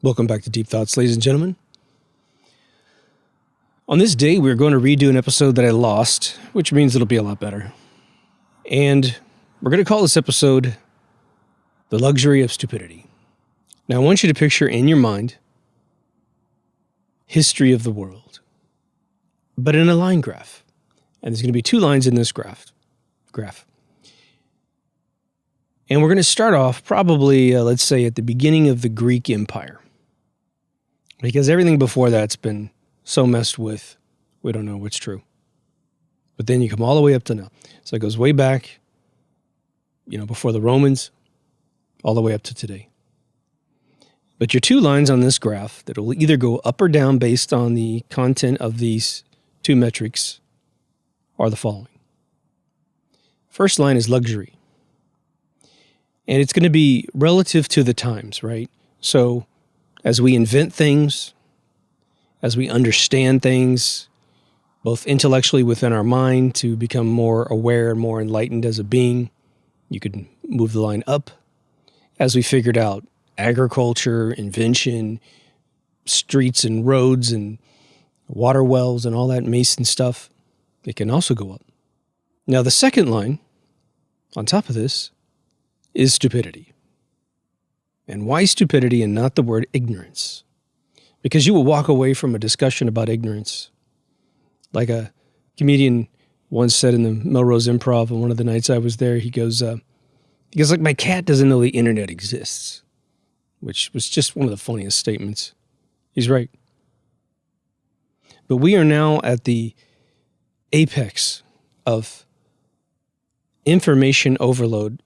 Welcome back to Deep Thoughts, ladies and gentlemen. On this day, we're going to redo an episode that I lost, which means it'll be a lot better. And we're going to call this episode The Luxury of Stupidity. Now, I want you to picture in your mind history of the world, but in a line graph. And there's going to be two lines in this graph. And we're going to start off probably, let's say, at the beginning of the Greek Empire. Because everything before that's been so messed with, we don't know what's true. But then you come all the way up to now. So it goes way back, before the Romans, all the way up to today. But your two lines on this graph that will either go up or down based on the content of these two metrics are the following. First line is luxury. And it's going to be relative to the times, right? So as we invent things, as we understand things, both intellectually within our mind to become more aware and more enlightened as a being, you could move the line up. As we figured out agriculture, invention, streets and roads and water wells and all that mason stuff, it can also go up. Now the second line on top of this is stupidity. And why stupidity and not the word ignorance? Because you will walk away from a discussion about ignorance. Like a comedian once said in the Melrose Improv on one of the nights I was there, he goes, like, my cat doesn't know the internet exists, which was just one of the funniest statements. He's right. But we are now at the apex of information overload,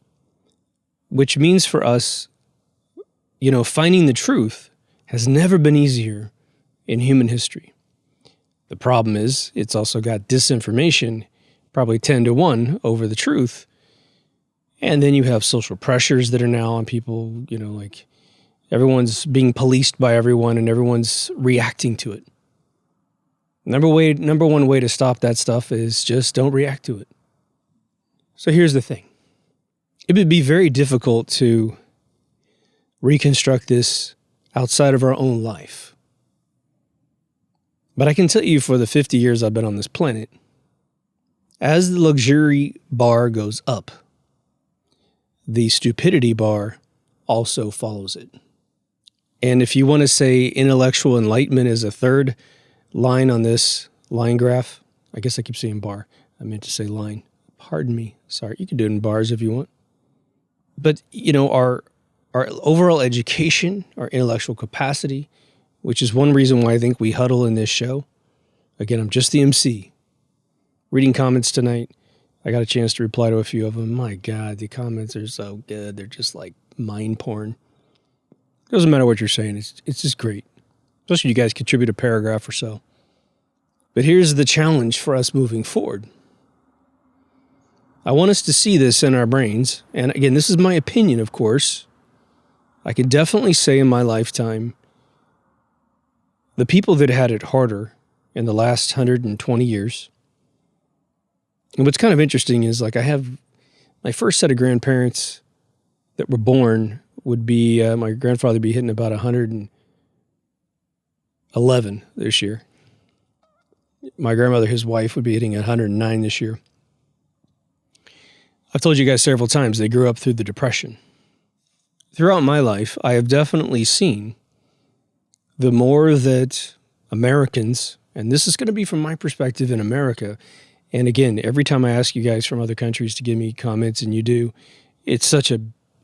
which means for us, finding the truth has never been easier in human history. The problem is it's also got disinformation, probably 10 to 1 over the truth. And then you have social pressures that are now on people, like everyone's being policed by everyone and everyone's reacting to it. Number one way to stop that stuff is just don't react to it. So here's the thing. It would be very difficult to reconstruct this outside of our own life. But I can tell you for the 50 years I've been on this planet, as the luxury bar goes up, the stupidity bar also follows it. And if you want to say intellectual enlightenment is a third line on this line graph, I guess I keep saying bar. I meant to say line. Pardon me. Sorry. You can do it in bars if you want. But, our overall education, our intellectual capacity, which is one reason why I think we huddle in this show. Again, I'm just the MC. Reading comments tonight. I got a chance to reply to a few of them. My God, the comments are so good. They're just like mind porn. Doesn't matter what you're saying. It's just great. Especially you guys contribute a paragraph or so. But here's the challenge for us moving forward. I want us to see this in our brains. And again, this is my opinion, of course. I can definitely say in my lifetime, the people that had it harder in the last 120 years. And what's kind of interesting is, like, I have my first set of grandparents that were born would be, my grandfather would be hitting about 111 this year. My grandmother, his wife, would be hitting 109 this year. I've told you guys several times, they grew up through the Depression. Throughout my life, I have definitely seen the more that Americans, and this is going to be from my perspective in America, and again, every time I ask you guys from other countries to give me comments, and you do, it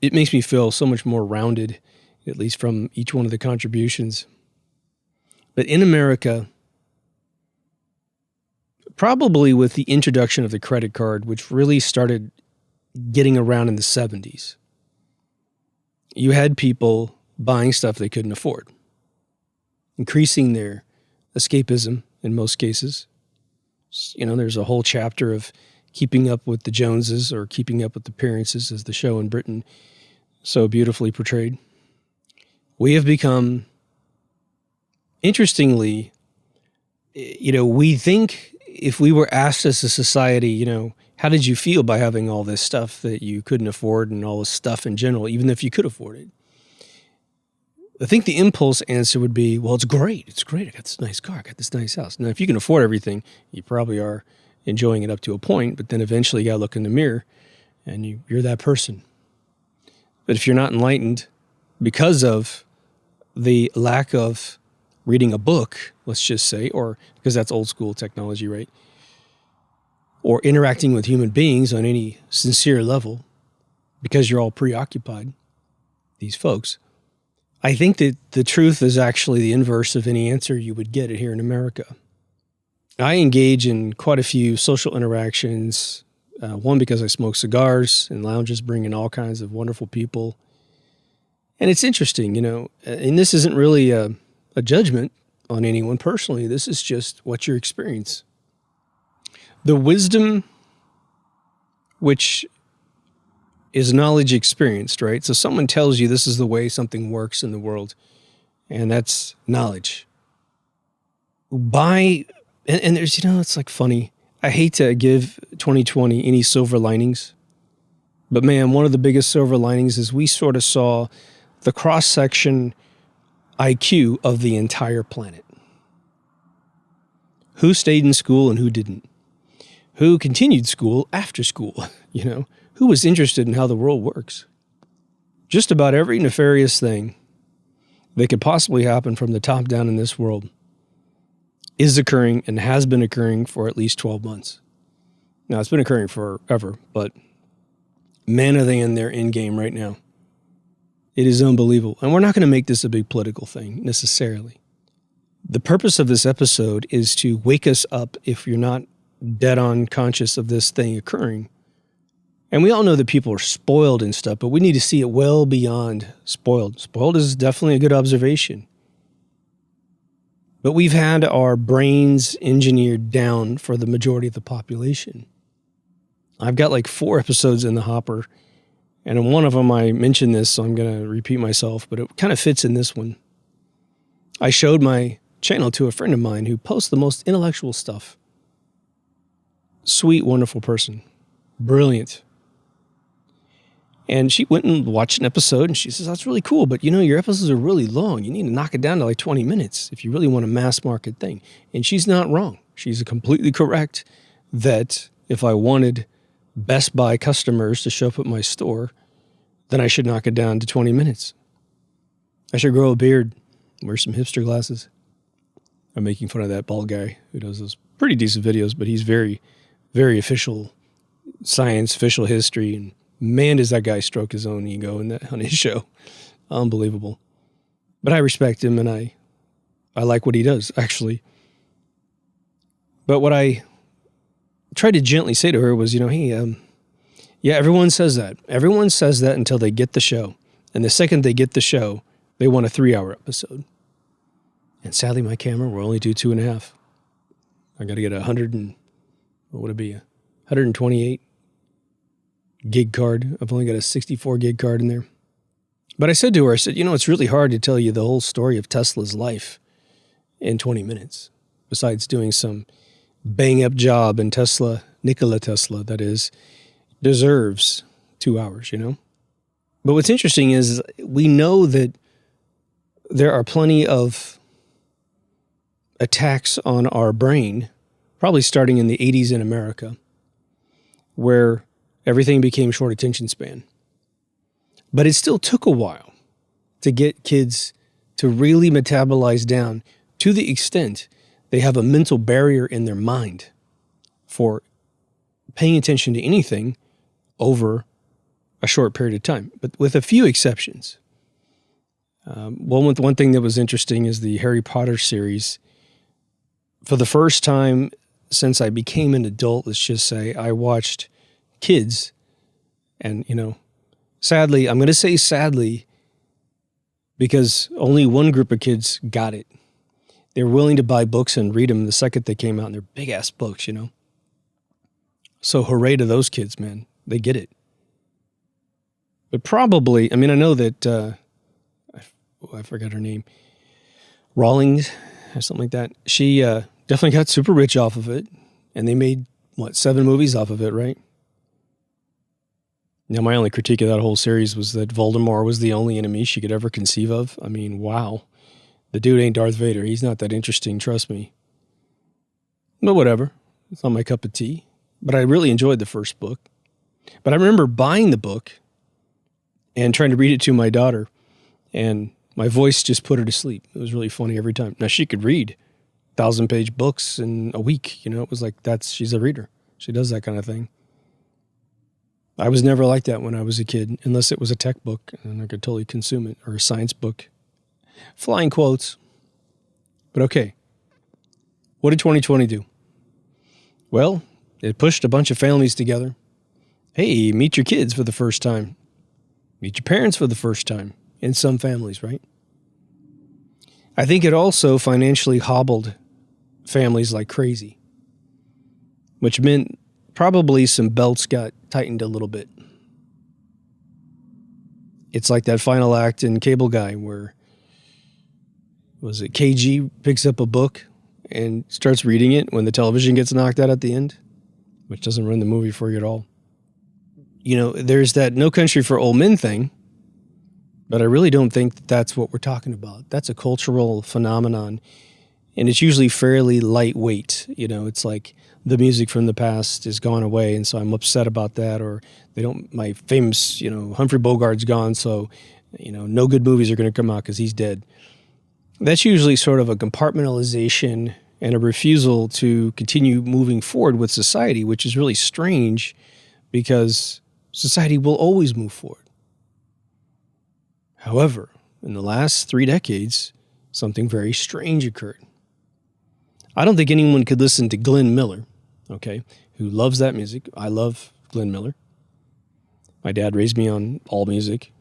makes me feel so much more rounded, at least from each one of the contributions. But in America, probably with the introduction of the credit card, which really started getting around in the 70s, you had people buying stuff they couldn't afford, increasing their escapism in most cases. There's a whole chapter of keeping up with the Joneses or keeping up with the appearances, as the show in Britain so beautifully portrayed. We have become, interestingly, we think if we were asked as a society, how did you feel by having all this stuff that you couldn't afford and all this stuff in general, even if you could afford it? I think the impulse answer would be, well, it's great. It's great. I got this nice car. I got this nice house. Now, if you can afford everything, you probably are enjoying it up to a point, but then eventually you got to look in the mirror and you're that person. But if you're not enlightened because of the lack of reading a book, let's just say, or because that's old school technology, right? Or interacting with human beings on any sincere level, because you're all preoccupied, these folks, I think that the truth is actually the inverse of any answer you would get here in America. I engage in quite a few social interactions, one because I smoke cigars and lounges, bring in all kinds of wonderful people. And it's interesting, and this isn't really a judgment on anyone personally. This is just what you experience. The wisdom, which is knowledge experienced, right? So someone tells you this is the way something works in the world, and that's knowledge. And there's, it's like funny. I hate to give 2020 any silver linings, but man, one of the biggest silver linings is we sort of saw the cross-section IQ of the entire planet. Who stayed in school and who didn't? Who continued school after school, Who was interested in how the world works? Just about every nefarious thing that could possibly happen from the top down in this world is occurring and has been occurring for at least 12 months. Now, it's been occurring forever, but man, are they in their end game right now. It is unbelievable. And we're not going to make this a big political thing necessarily. The purpose of this episode is to wake us up if you're not dead on conscious of this thing occurring. And we all know that people are spoiled and stuff, but we need to see it well beyond spoiled. Spoiled is definitely a good observation. But we've had our brains engineered down for the majority of the population. I've got like 4 episodes in the hopper, and in one of them I mentioned this, so I'm going to repeat myself, but it kind of fits in this one. I showed my channel to a friend of mine who posts the most intellectual stuff. Sweet, wonderful person. Brilliant. And she went and watched an episode, and she says, that's really cool, but your episodes are really long. You need to knock it down to like 20 minutes if you really want a mass market thing. And she's not wrong. She's completely correct that if I wanted Best Buy customers to show up at my store, then I should knock it down to 20 minutes. I should grow a beard, wear some hipster glasses. I'm making fun of that bald guy who does those pretty decent videos, but he's very, very official science, official history, and man, does that guy stroke his own ego on his show. Unbelievable. But I respect him, and I like what he does, actually. But what I tried to gently say to her was, hey, yeah, everyone says that. Everyone says that until they get the show. And the second they get the show, they want a 3-hour episode. And sadly, my camera will only do 2.5. I got to get 128 gig card. I've only got a 64 gig card in there. But I said to her, it's really hard to tell you the whole story of Tesla's life in 20 minutes, besides doing some bang-up job, and Nikola Tesla, that is, deserves 2 hours, But what's interesting is we know that there are plenty of attacks on our brain, probably starting in the 80s in America, where everything became short attention span. But it still took a while to get kids to really metabolize down to the extent they have a mental barrier in their mind for paying attention to anything over a short period of time, but with a few exceptions. One thing that was interesting is the Harry Potter series. For the first time since I became an adult, let's just say, I watched kids, and sadly, I'm going to say sadly, because only one group of kids got it. They were willing to buy books and read them the second they came out, and they're big-ass books, So hooray to those kids, man. They get it. But probably, I know that, I forgot her name, Rawlings or something like that. She definitely got super rich off of it, and they made, 7 movies off of it, right? Now, my only critique of that whole series was that Voldemort was the only enemy she could ever conceive of. I mean, wow. The dude ain't Darth Vader. He's not that interesting, trust me. But whatever. It's not my cup of tea. But I really enjoyed the first book. But I remember buying the book and trying to read it to my daughter, and my voice just put her to sleep. It was really funny every time. Now, she could read 1,000-page books in a week. You know, it was like, she's a reader. She does that kind of thing. I was never like that when I was a kid, unless it was a tech book, and I could totally consume it, or a science book. Flying quotes. But okay. What did 2020 do? Well, it pushed a bunch of families together. Hey, meet your kids for the first time. Meet your parents for the first time. In some families, right? I think it also financially hobbled families like crazy, which meant probably some belts got tightened a little bit. It's like that final act in Cable Guy where, was it KG picks up a book and starts reading it when the television gets knocked out at the end, which doesn't ruin the movie for you at all. You know, there's that No Country for Old Men thing, but I really don't think that that's what we're talking about. That's a cultural phenomenon, and it's usually fairly lightweight. You know, it's like the music from the past is gone away, and so I'm upset about that, or my famous, Humphrey Bogart's gone, so, no good movies are going to come out because he's dead. That's usually sort of a compartmentalization and a refusal to continue moving forward with society, which is really strange because society will always move forward. However, in the last 3 decades, something very strange occurred. I don't think anyone could listen to Glenn Miller, okay, who loves that music. I love Glenn Miller. My dad raised me on all music.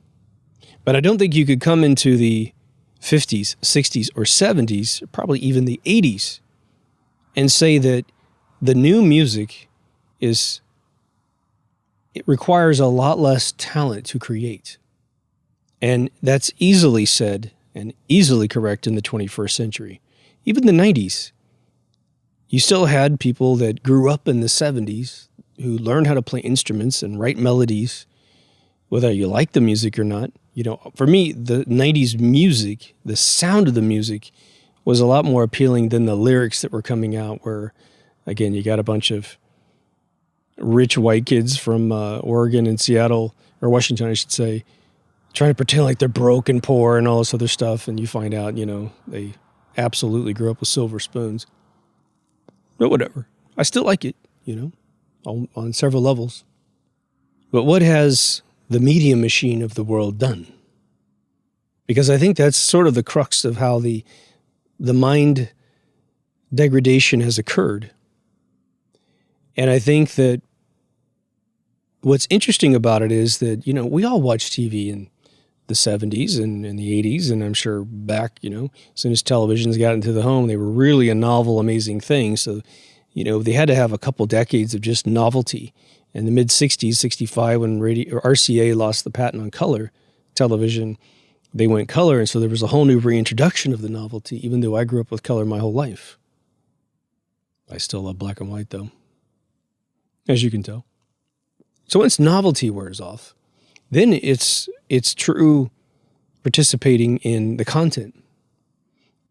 But I don't think you could come into the 50s, 60s, or 70s, probably even the 80s, and say that the new music it requires a lot less talent to create. And that's easily said and easily correct in the 21st century. Even the 90s. You still had people that grew up in the 70s who learned how to play instruments and write melodies, whether you like the music or not. For me, the 90s music, the sound of the music, was a lot more appealing than the lyrics that were coming out where, again, you got a bunch of rich white kids from Oregon and Seattle, or Washington, I should say, trying to pretend like they're broke and poor and all this other stuff, and you find out, they absolutely grew up with silver spoons. But whatever. I still like it, on several levels. But what has the media machine of the world done? Because I think that's sort of the crux of how the mind degradation has occurred. And I think that what's interesting about it is that, we all watched TV in the 70s and in the 80s, and I'm sure back, as soon as televisions got into the home, they were really a novel, amazing thing. So, they had to have a couple decades of just novelty. In the mid-60s, 65, when RCA lost the patent on color television, they went color, and so there was a whole new reintroduction of the novelty, even though I grew up with color my whole life. I still love black and white, though, as you can tell. So once novelty wears off, then it's true participating in the content.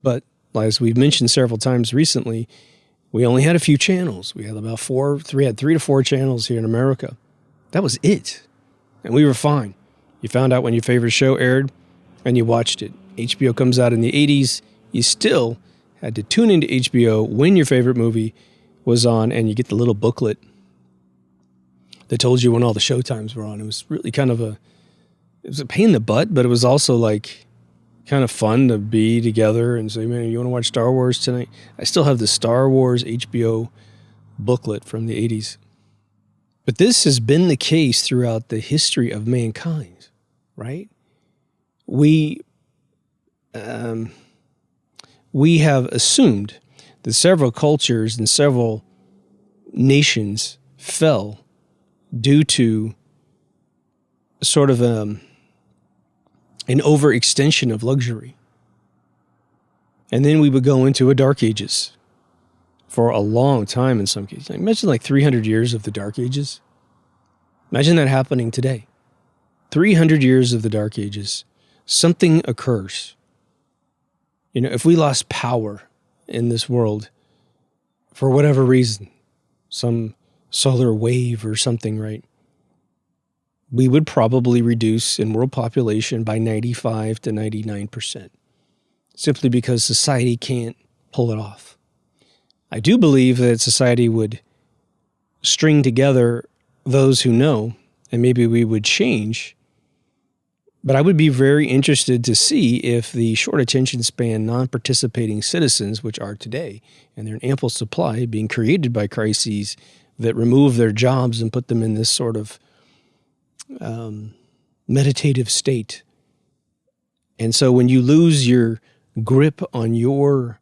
But as we've mentioned several times recently, we only had a few channels. We had about 3 to 4 channels here in America. That was it. And we were fine. You found out when your favorite show aired and you watched it. HBO comes out in the 80s. You still had to tune into HBO when your favorite movie was on, and you get the little booklet that told you when all the showtimes were on. It was really kind of it was a pain in the butt, but it was also like kind of fun to be together and say, man, you want to watch Star Wars tonight? I still have the Star Wars HBO booklet from the 80s. But this has been the case throughout the history of mankind, right? We have assumed that several cultures and several nations fell due to sort of an overextension of luxury. And then we would go into a dark ages for a long time in some cases. Imagine like 300 years of the dark ages. Imagine that happening today. 300 years of the Dark Ages, something occurs. If we lost power in this world for whatever reason, some solar wave or something, right? We would probably reduce in world population by 95 to 99%, simply because society can't pull it off. I do believe that society would string together those who know, and maybe we would change. But I would be very interested to see if the short attention span, non-participating citizens, which are today, and they're in ample supply, being created by crises that remove their jobs and put them in this sort of meditative state. And so when you lose your grip on your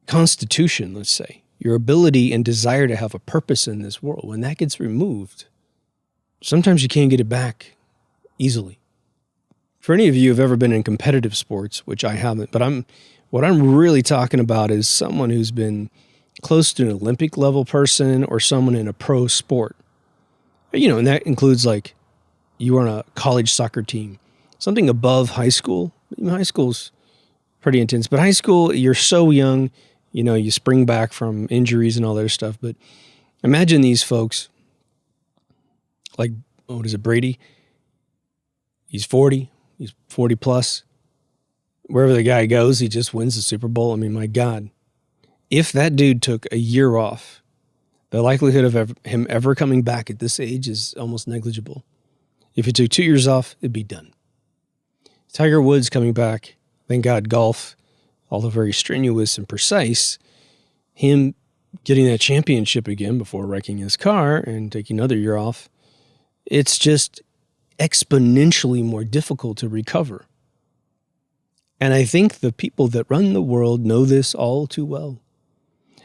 constitution, let's say, your ability and desire to have a purpose in this world, when that gets removed, sometimes you can't get it back easily. For any of you who've ever been in competitive sports, which I haven't, but what I'm really talking about is someone who's been close to an Olympic level person or someone in a pro sport. And that includes like you were on a college soccer team, something above high school. High school's pretty intense, but high school, you're so young, you spring back from injuries and all that stuff. But imagine these folks like, Brady? He's 40. He's 40 plus. Wherever the guy goes, he just wins the Super Bowl. I mean, my God. If that dude took a year off, the likelihood of him ever coming back at this age is almost negligible. If he took 2 years off, it'd be done. Tiger Woods coming back, thank God golf, although very strenuous and precise, him getting that championship again before wrecking his car and taking another year off, it's just exponentially more difficult to recover. And I think the people that run the world know this all too well.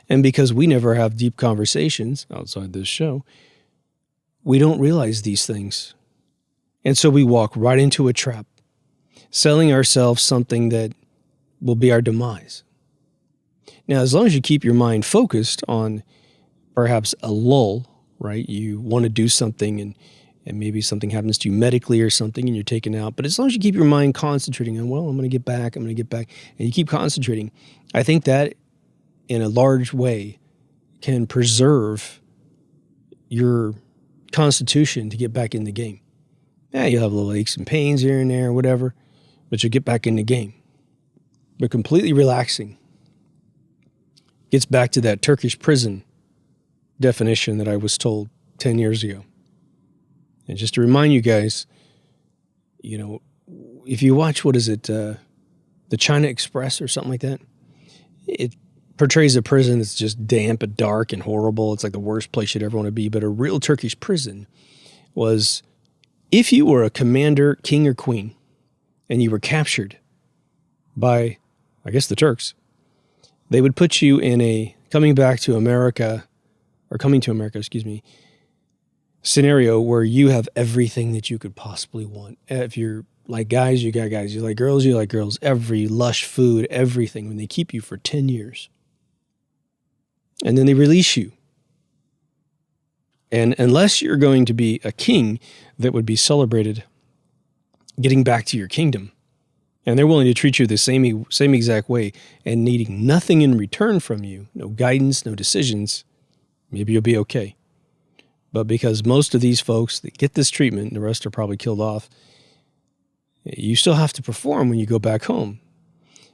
And because we never have deep conversations outside this show, we don't realize these things. And so we walk right into a trap, selling ourselves something that will be our demise. Now, as long as you keep your mind focused on perhaps a lull, right? You want to do something and maybe something happens to you medically or something and you're taken out. But as long as you keep your mind concentrating on, I'm going to get back, and you keep concentrating, I think that in a large way can preserve your constitution to get back in the game. Yeah, you'll have little aches and pains here and there, whatever, but you'll get back in the game. But completely relaxing gets back to that Turkish prison definition that I was told 10 years ago. And just to remind you guys, if you watch, the China Express or something like that, it portrays a prison that's just damp and dark and horrible. It's like the worst place you'd ever want to be. But a real Turkish prison was, if you were a commander, king or queen, and you were captured by, I guess, the Turks, they would put you in coming to America, scenario where you have everything that you could possibly want. If you're like guys, you got guys. You like girls, you like girls. Every lush food, everything. When they keep you for 10 years. And then they release you. And unless you're going to be a king that would be celebrated getting back to your kingdom, and they're willing to treat you the same exact way and needing nothing in return from you, no guidance, no decisions, maybe you'll be okay. But because most of these folks that get this treatment, and the rest are probably killed off, you still have to perform when you go back home.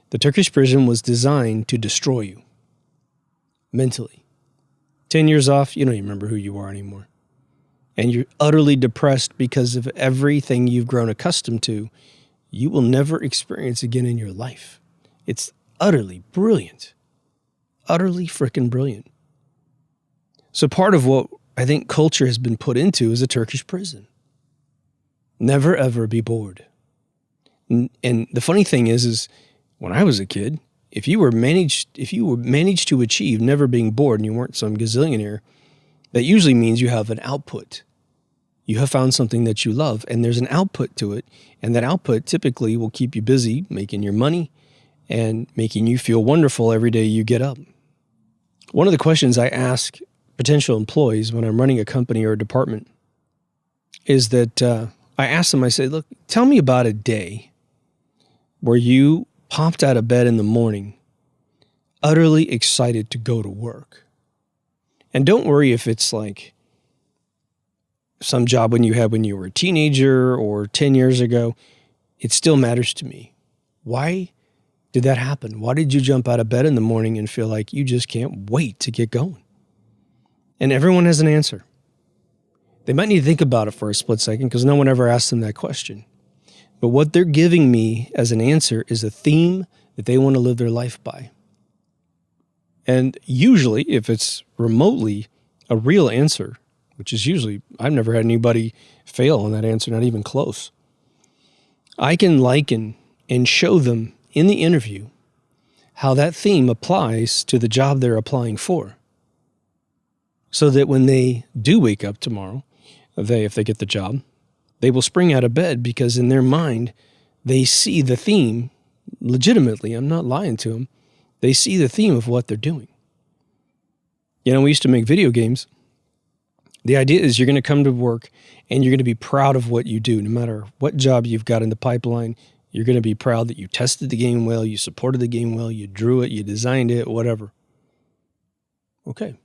The Turkish prison was designed to destroy you mentally. 10 years off, you don't even remember who you are anymore. And you're utterly depressed because of everything you've grown accustomed to, you will never experience again in your life. It's utterly brilliant. Utterly freaking brilliant. So part of what I think culture has been put into is a Turkish prison. Never, ever be bored. And the funny thing is when I was a kid, if you were managed to achieve never being bored and you weren't some gazillionaire, that usually means you have an output. You have found something that you love, and there's an output to it. And that output typically will keep you busy making your money and making you feel wonderful every day you get up. One of the questions I ask potential employees when I'm running a company or a department is that I asked them, I said, look, tell me about a day where you popped out of bed in the morning, utterly excited to go to work. And don't worry if it's like some job when you had when you were a teenager or 10 years ago. It still matters to me. Why did that happen? Why did you jump out of bed in the morning and feel like you just can't wait to get going? And everyone has an answer. They might need to think about it for a split second because no one ever asked them that question. But what they're giving me as an answer is a theme that they want to live their life by. And usually, if it's remotely a real answer, which is usually, I've never had anybody fail on that answer, not even close. I can liken and show them in the interview how that theme applies to the job they're applying for. So that when they do wake up tomorrow, if they get the job, they will spring out of bed because in their mind, they see the theme legitimately. I'm not lying to them. They see the theme of what they're doing. You know, we used to make video games. The idea is you're going to come to work and you're going to be proud of what you do. No matter what job you've got in the pipeline, you're going to be proud that you tested the game well, you supported the game well, you drew it, you designed it, whatever. Okay.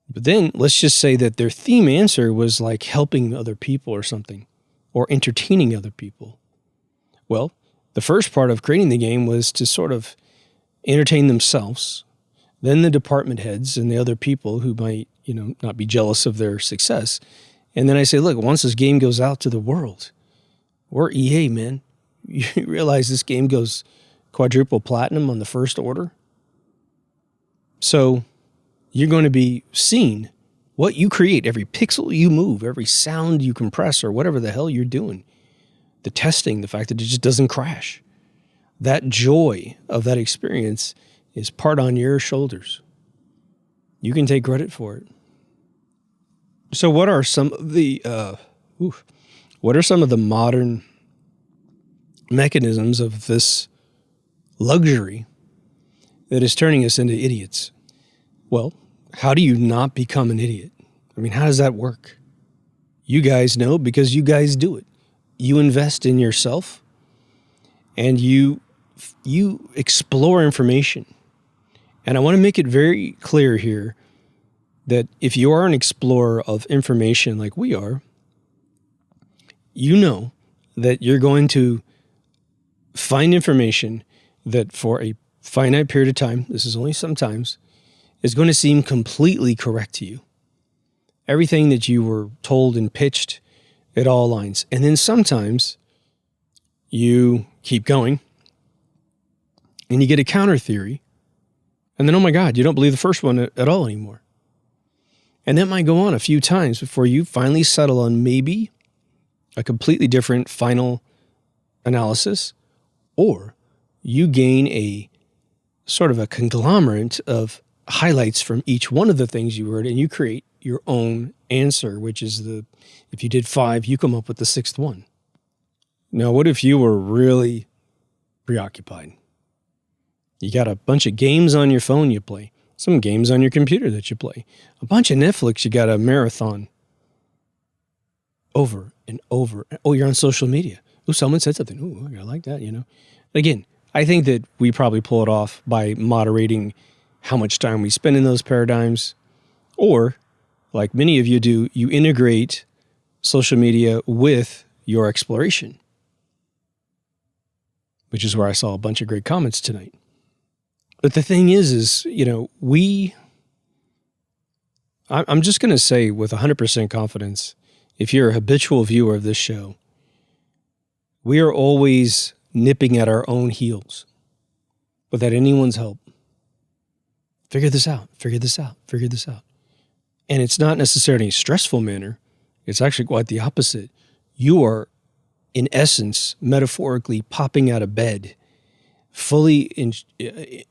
But then let's just say that their theme answer was like helping other people or something, or entertaining other people. Well, the first part of creating the game was to sort of entertain themselves, then the department heads and the other people who might, not be jealous of their success. And then I say, look, once this game goes out to the world, we're EA, man. You realize this game goes quadruple platinum on the first order? So you're going to be seeing what you create, every pixel you move, every sound you compress, or whatever the hell you're doing. The testing, the fact that it just doesn't crash. That joy of that experience is part on your shoulders. You can take credit for it. So what are some of the modern mechanisms of this luxury that is turning us into idiots? Well, how do you not become an idiot? I mean, how does that work? You guys know because you guys do it. You invest in yourself and you explore information. And I want to make it very clear here that if you are an explorer of information like we are, you know that you're going to find information that for a finite period of time, this is only sometimes, is going to seem completely correct to you. Everything that you were told and pitched, it all aligns. And then sometimes you keep going and you get a counter theory. And then, oh my God, you don't believe the first one at all anymore. And that might go on a few times before you finally settle on maybe a completely different final analysis, or you gain a sort of a conglomerate of highlights from each one of the things you heard and you create your own answer, which is if you did 5, you come up with the 6th one. Now, what if you were really preoccupied? You got a bunch of games on your phone you play, some games on your computer that you play, a bunch of Netflix you got a marathon over and over. Oh, you're on social media. Oh, someone said something. Oh, I like that, Again, I think that we probably pull it off by moderating how much time we spend in those paradigms, or like many of you do, you integrate social media with your exploration, which is where I saw a bunch of great comments tonight. But the thing is, I'm just going to say with 100% confidence, if you're a habitual viewer of this show, we are always nipping at our own heels without anyone's help. Figure this out, figure this out, figure this out. And it's not necessarily a stressful manner. It's actually quite the opposite. You are, in essence, metaphorically popping out of bed, fully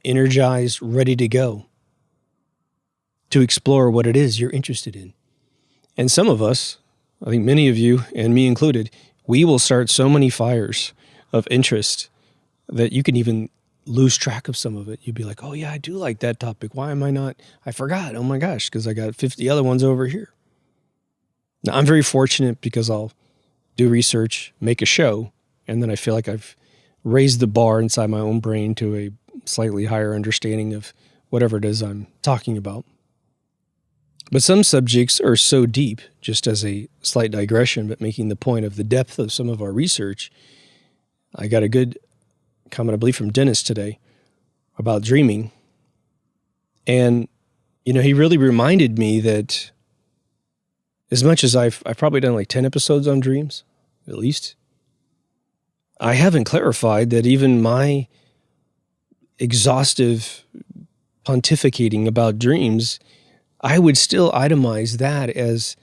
energized, ready to go to explore what it is you're interested in. And some of us, I think many of you, and me included, we will start so many fires of interest that you can even lose track of some of it. You'd be like, oh yeah, I do like that topic. Why am I not? I forgot. Oh my gosh, because I got 50 other ones over here. Now, I'm very fortunate because I'll do research, make a show, and then I feel like I've raised the bar inside my own brain to a slightly higher understanding of whatever it is I'm talking about. But some subjects are so deep, just as a slight digression, but making the point of the depth of some of our research. I got a good comment, I believe, from Dennis today about dreaming. And, he really reminded me that as much as I've probably done like 10 episodes on dreams, at least, I haven't clarified that even my exhaustive pontificating about dreams, I would still itemize that as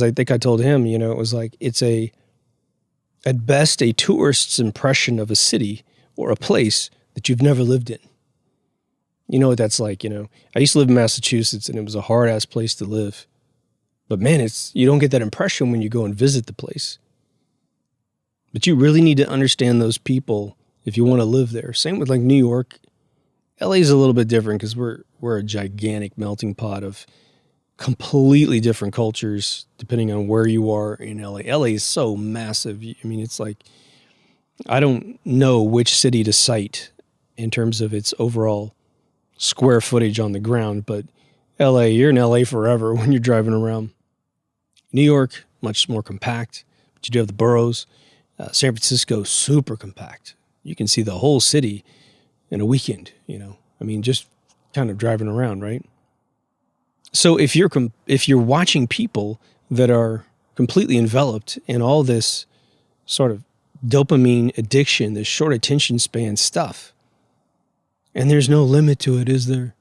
I think I told him, it was like, it's at best, a tourist's impression of a city or a place that you've never lived in. You know what that's like, I used to live in Massachusetts and it was a hard ass place to live. But man, you don't get that impression when you go and visit the place. But you really need to understand those people if you want to live there. Same with like New York. LA is a little bit different because we're a gigantic melting pot of completely different cultures depending on where you are in LA. LA is so massive. I mean, it's like, I don't know which city to cite in terms of its overall square footage on the ground, but LA, you're in LA forever when you're driving around. New York, much more compact, but you do have the boroughs. San Francisco, super compact. You can see the whole city in a weekend, I mean, just kind of driving around, right? So if you're watching people that are completely enveloped in all this sort of dopamine addiction, this short attention span stuff, and there's no limit to it, is there?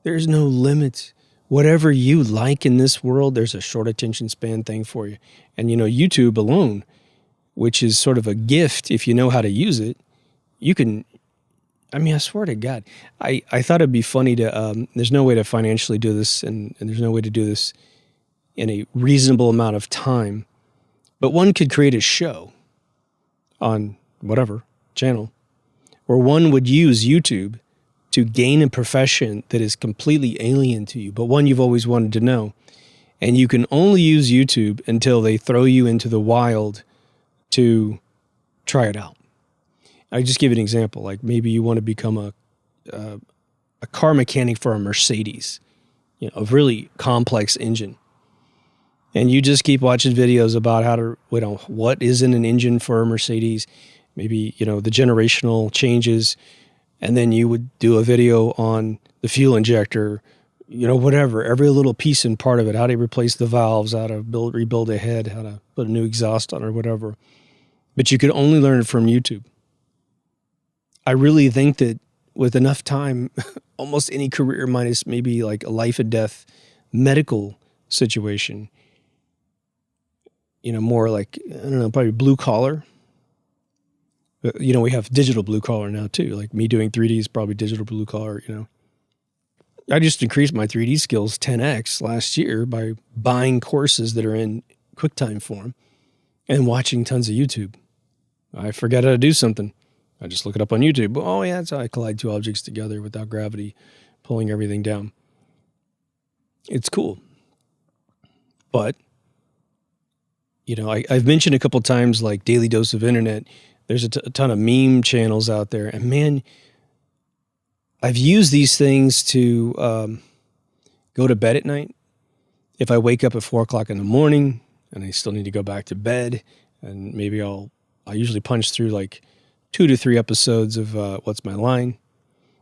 There's no limit. Whatever you like in this world, there's a short attention span thing for you. And YouTube alone, which is sort of a gift if you know how to use it, you can, I swear to God, I thought it'd be funny to, there's no way to financially do this and there's no way to do this in a reasonable amount of time, but one could create a show on whatever channel, or one would use YouTube to gain a profession that is completely alien to you, but one you've always wanted to know. And you can only use YouTube until they throw you into the wild to try it out. I just give you an example. Like maybe you want to become a car mechanic for a Mercedes, a really complex engine. And you just keep watching videos about how to, what is in an engine for a Mercedes, maybe, the generational changes. And then you would do a video on the fuel injector, whatever, every little piece and part of it, how to replace the valves, how to rebuild a head, how to put a new exhaust on or whatever. But you could only learn it from YouTube. I really think that with enough time, almost any career minus maybe like a life and death medical situation, more like, I don't know, probably blue collar. We have digital blue collar now too. Like me doing 3D is probably digital blue collar, I just increased my 3D skills 10x last year by buying courses that are in QuickTime form and watching tons of YouTube. I forgot how to do something. I just look it up on YouTube. Oh yeah, that's how I collide two objects together without gravity pulling everything down. It's cool. But, I've mentioned a couple times like Daily Dose of Internet. There's a ton of meme channels out there. And man, I've used these things to go to bed at night. If I wake up at 4 o'clock in the morning and I still need to go back to bed, and maybe I usually punch through like 2 to 3 episodes of What's My Line.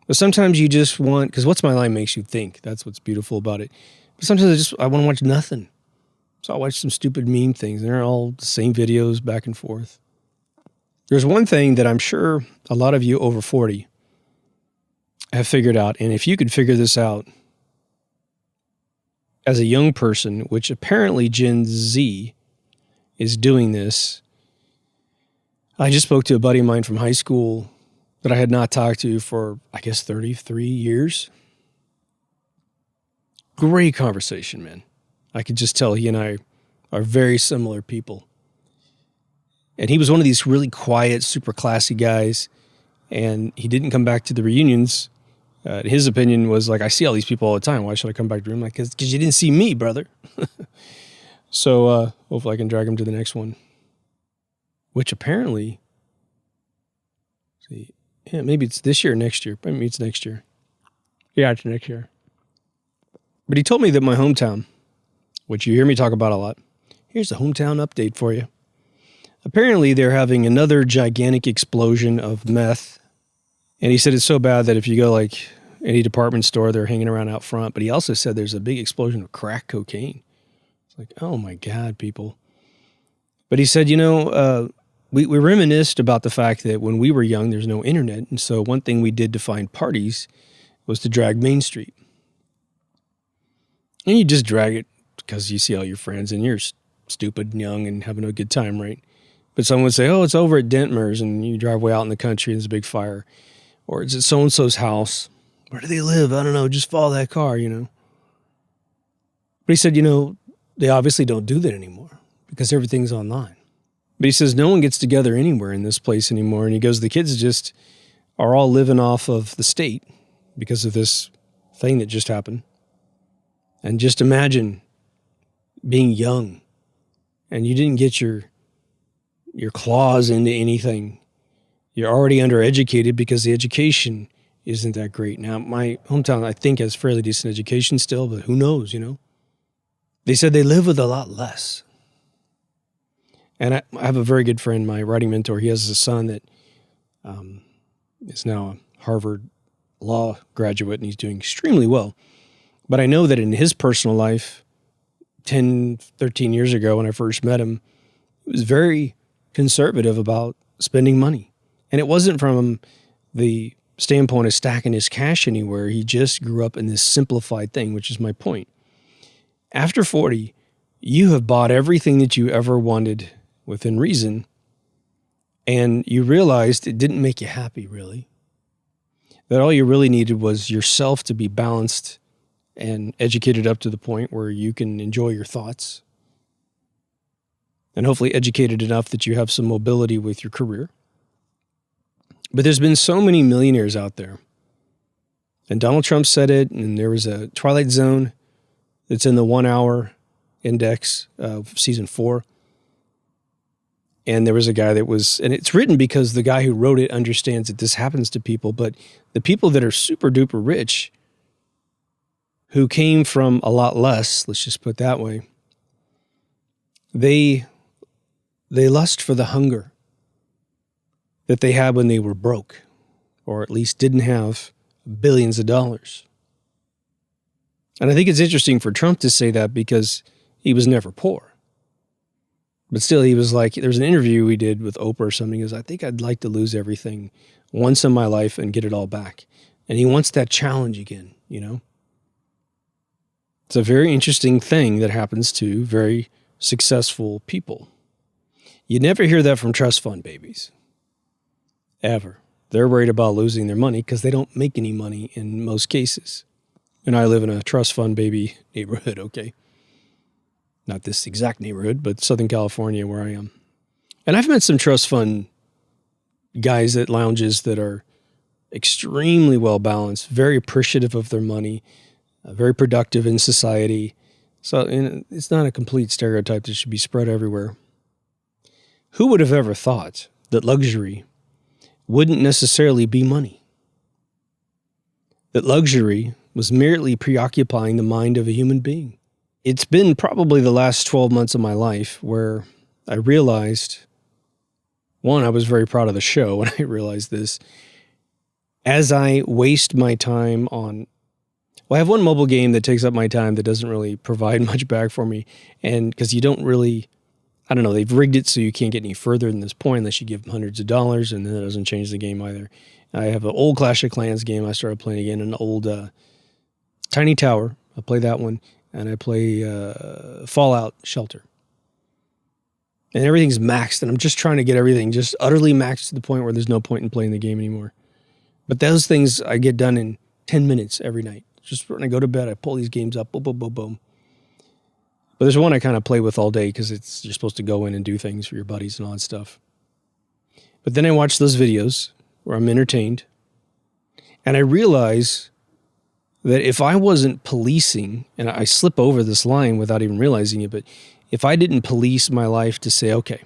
But sometimes you just want, because What's My Line makes you think. That's what's beautiful about it. But sometimes I want to watch nothing. So I'll watch some stupid meme things. And they're all the same videos back and forth. There's one thing that I'm sure a lot of you over 40 have figured out. And if you could figure this out as a young person, which apparently Gen Z is doing this. I just spoke to a buddy of mine from high school that I had not talked to for, 33 years. Great conversation, man. I could just tell he and I are very similar people. And he was one of these really quiet, super classy guys. And he didn't come back to the reunions. His opinion was like, I see all these people all the time. Why should I come back to them? Like, because you didn't see me, brother. So hopefully I can drag him to the next one. Which apparently, see, yeah, maybe it's this year or next year. Maybe it's next year. Yeah, it's next year. But he told me that my hometown, which you hear me talk about a lot, here's a hometown update for you. Apparently they're having another gigantic explosion of meth. And he said it's so bad that if you go like any department store, they're hanging around out front. But he also said there's a big explosion of crack cocaine. It's like, oh my God, people. But he said, we reminisced about the fact that when we were young, there's no internet. And so one thing we did to find parties was to drag Main Street. And you just drag it because you see all your friends and you're stupid and young and having a good time, right? But someone would say, oh, it's over at Dentmer's, and you drive way out in the country and there's a big fire. Or it's at so-and-so's house. Where do they live? I don't know. Just follow that car, But he said, they obviously don't do that anymore because everything's online. But he says no one gets together anywhere in this place anymore. And he goes, the kids just are all living off of the state because of this thing that just happened. And just imagine being young and you didn't get your claws into anything. You're already undereducated because the education isn't that great. Now, my hometown, I think, has fairly decent education still, but who knows, They said they live with a lot less. And I have a very good friend, my writing mentor. He has a son that is now a Harvard law graduate, and he's doing extremely well. But I know that in his personal life, 10, 13 years ago when I first met him, he was very conservative about spending money. And it wasn't from the standpoint of stacking his cash anywhere. He just grew up in this simplified thing, which is my point. After 40, you have bought everything that you ever wanted within reason, and you realized it didn't make you happy, really. That all you really needed was yourself to be balanced and educated up to the point where you can enjoy your thoughts, and hopefully educated enough that you have some mobility with your career. But there's been so many millionaires out there. And Donald Trump said it, and there was a Twilight Zone that's in the 1 hour index of season 4. And there was a guy that was, and it's written because the guy who wrote it understands that this happens to people, but the people that are super duper rich who came from a lot less, let's just put it that way, they lust for the hunger that they had when they were broke, or at least didn't have billions of dollars. And I think it's interesting for Trump to say that because he was never poor. But still, he was like, there's an interview we did with Oprah or something. He goes, I think I'd like to lose everything once in my life and get it all back. And he wants that challenge again, It's a very interesting thing that happens to very successful people. You never hear that from trust fund babies. Ever. They're worried about losing their money because they don't make any money in most cases. And I live in a trust fund baby neighborhood, okay? Not this exact neighborhood, but Southern California where I am. And I've met some trust fund guys at lounges that are extremely well balanced, very appreciative of their money, very productive in society. So it's not a complete stereotype that should be spread everywhere. Who would have ever thought that luxury wouldn't necessarily be money? That luxury was merely preoccupying the mind of a human being. It's been probably the last 12 months of my life where I realized, one, I was very proud of the show when I realized this. As I waste my time on, I have one mobile game that takes up my time that doesn't really provide much back for me. And because you don't really, I don't know, they've rigged it so you can't get any further than this point unless you give them hundreds of dollars, and then that doesn't change the game either. I have an old Clash of Clans game I started playing again, an old Tiny Tower. I play that one, and I play Fallout Shelter. And everything's maxed, and I'm just trying to get everything just utterly maxed to the point where there's no point in playing the game anymore. But those things I get done in 10 minutes every night. Just when I go to bed, I pull these games up, boom, boom, boom, boom. But there's one I kind of play with all day because you're supposed to go in and do things for your buddies and all that stuff. But then I watch those videos where I'm entertained, and I realize that if I wasn't policing, and I slip over this line without even realizing it, but if I didn't police my life to say, okay,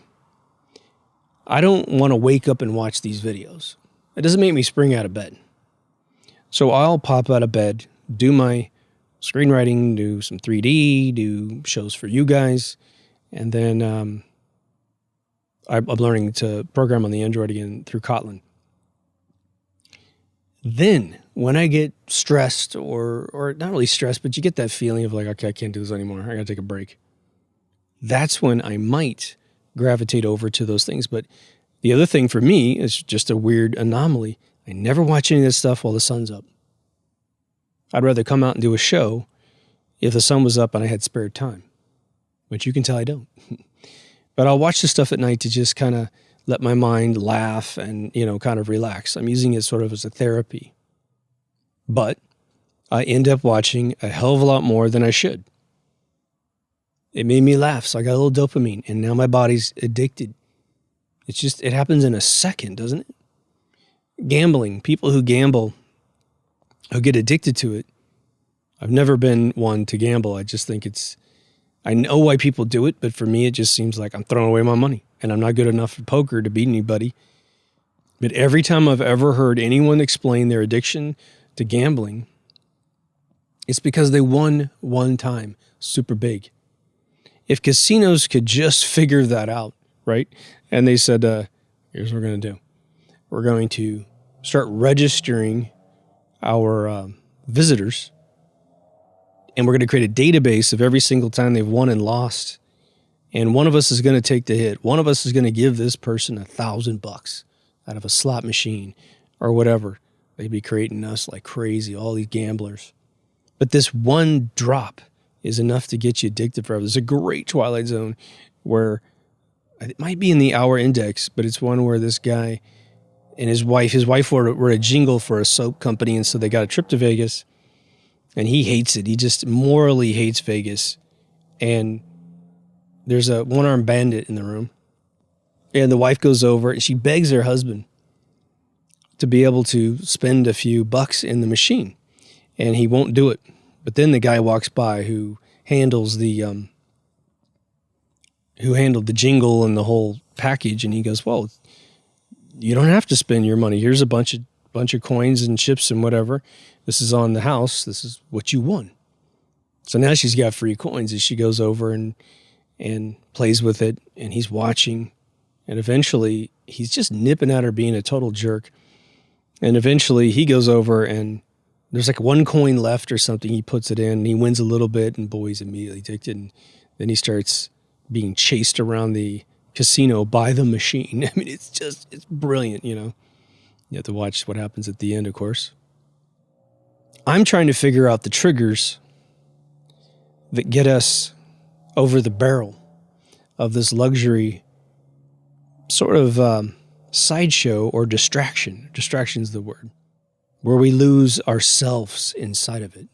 I don't want to wake up and watch these videos. It doesn't make me spring out of bed. So I'll pop out of bed, do my screenwriting, do some 3D, do shows for you guys, and then I'm learning to program on the Android again through Kotlin. Then when I get stressed or not really stressed, but you get that feeling of like, okay, I can't do this anymore. I got to take a break. That's when I might gravitate over to those things. But the other thing for me is just a weird anomaly. I never watch any of this stuff while the sun's up. I'd rather come out and do a show if the sun was up and I had spare time, which you can tell I don't. But I'll watch the stuff at night to just kind of let my mind laugh and, kind of relax. I'm using it sort of as a therapy. But I end up watching a hell of a lot more than I should. It made me laugh, so I got a little dopamine, and now my body's addicted. It happens in a second, doesn't it? Gambling, people who gamble, who get addicted to it. I've never been one to gamble. I just think I know why people do it, but for me, it just seems like I'm throwing away my money, and I'm not good enough at poker to beat anybody. But every time I've ever heard anyone explain their addiction to gambling, it's because they won one time, super big. If casinos could just figure that out, right? And they said, here's what we're going to do. We're going to start registering our visitors, and we're going to create a database of every single time they've won and lost. And one of us is going to take the hit. One of us is going to give this person $1,000 out of a slot machine or whatever. They'd be creating us like crazy, all these gamblers. But this one drop is enough to get you addicted forever. There's a great Twilight Zone where it might be in the Hour Index, but it's one where this guy and his wife were a jingle for a soap company, and so they got a trip to Vegas, and he hates it. He just morally hates Vegas. And there's a one-armed bandit in the room, and the wife goes over, and she begs her husband to be able to spend a few bucks in the machine, and he won't do it. But then the guy walks by who handled the jingle and the whole package, and he goes, "Well, you don't have to spend your money. Here's a bunch of coins and chips and whatever. This is on the house. This is what you won." So now she's got free coins as she goes over and plays with it, and he's watching, and eventually he's just nipping at her being a total jerk. And eventually he goes over and there's like one coin left or something. He puts it in and he wins a little bit, and boy, he's immediately addicted. And then he starts being chased around the casino by the machine. I mean, it's brilliant, You have to watch what happens at the end, of course. I'm trying to figure out the triggers that get us over the barrel of this luxury sort of sideshow or distraction. Distraction is the word. Where we lose ourselves inside of it.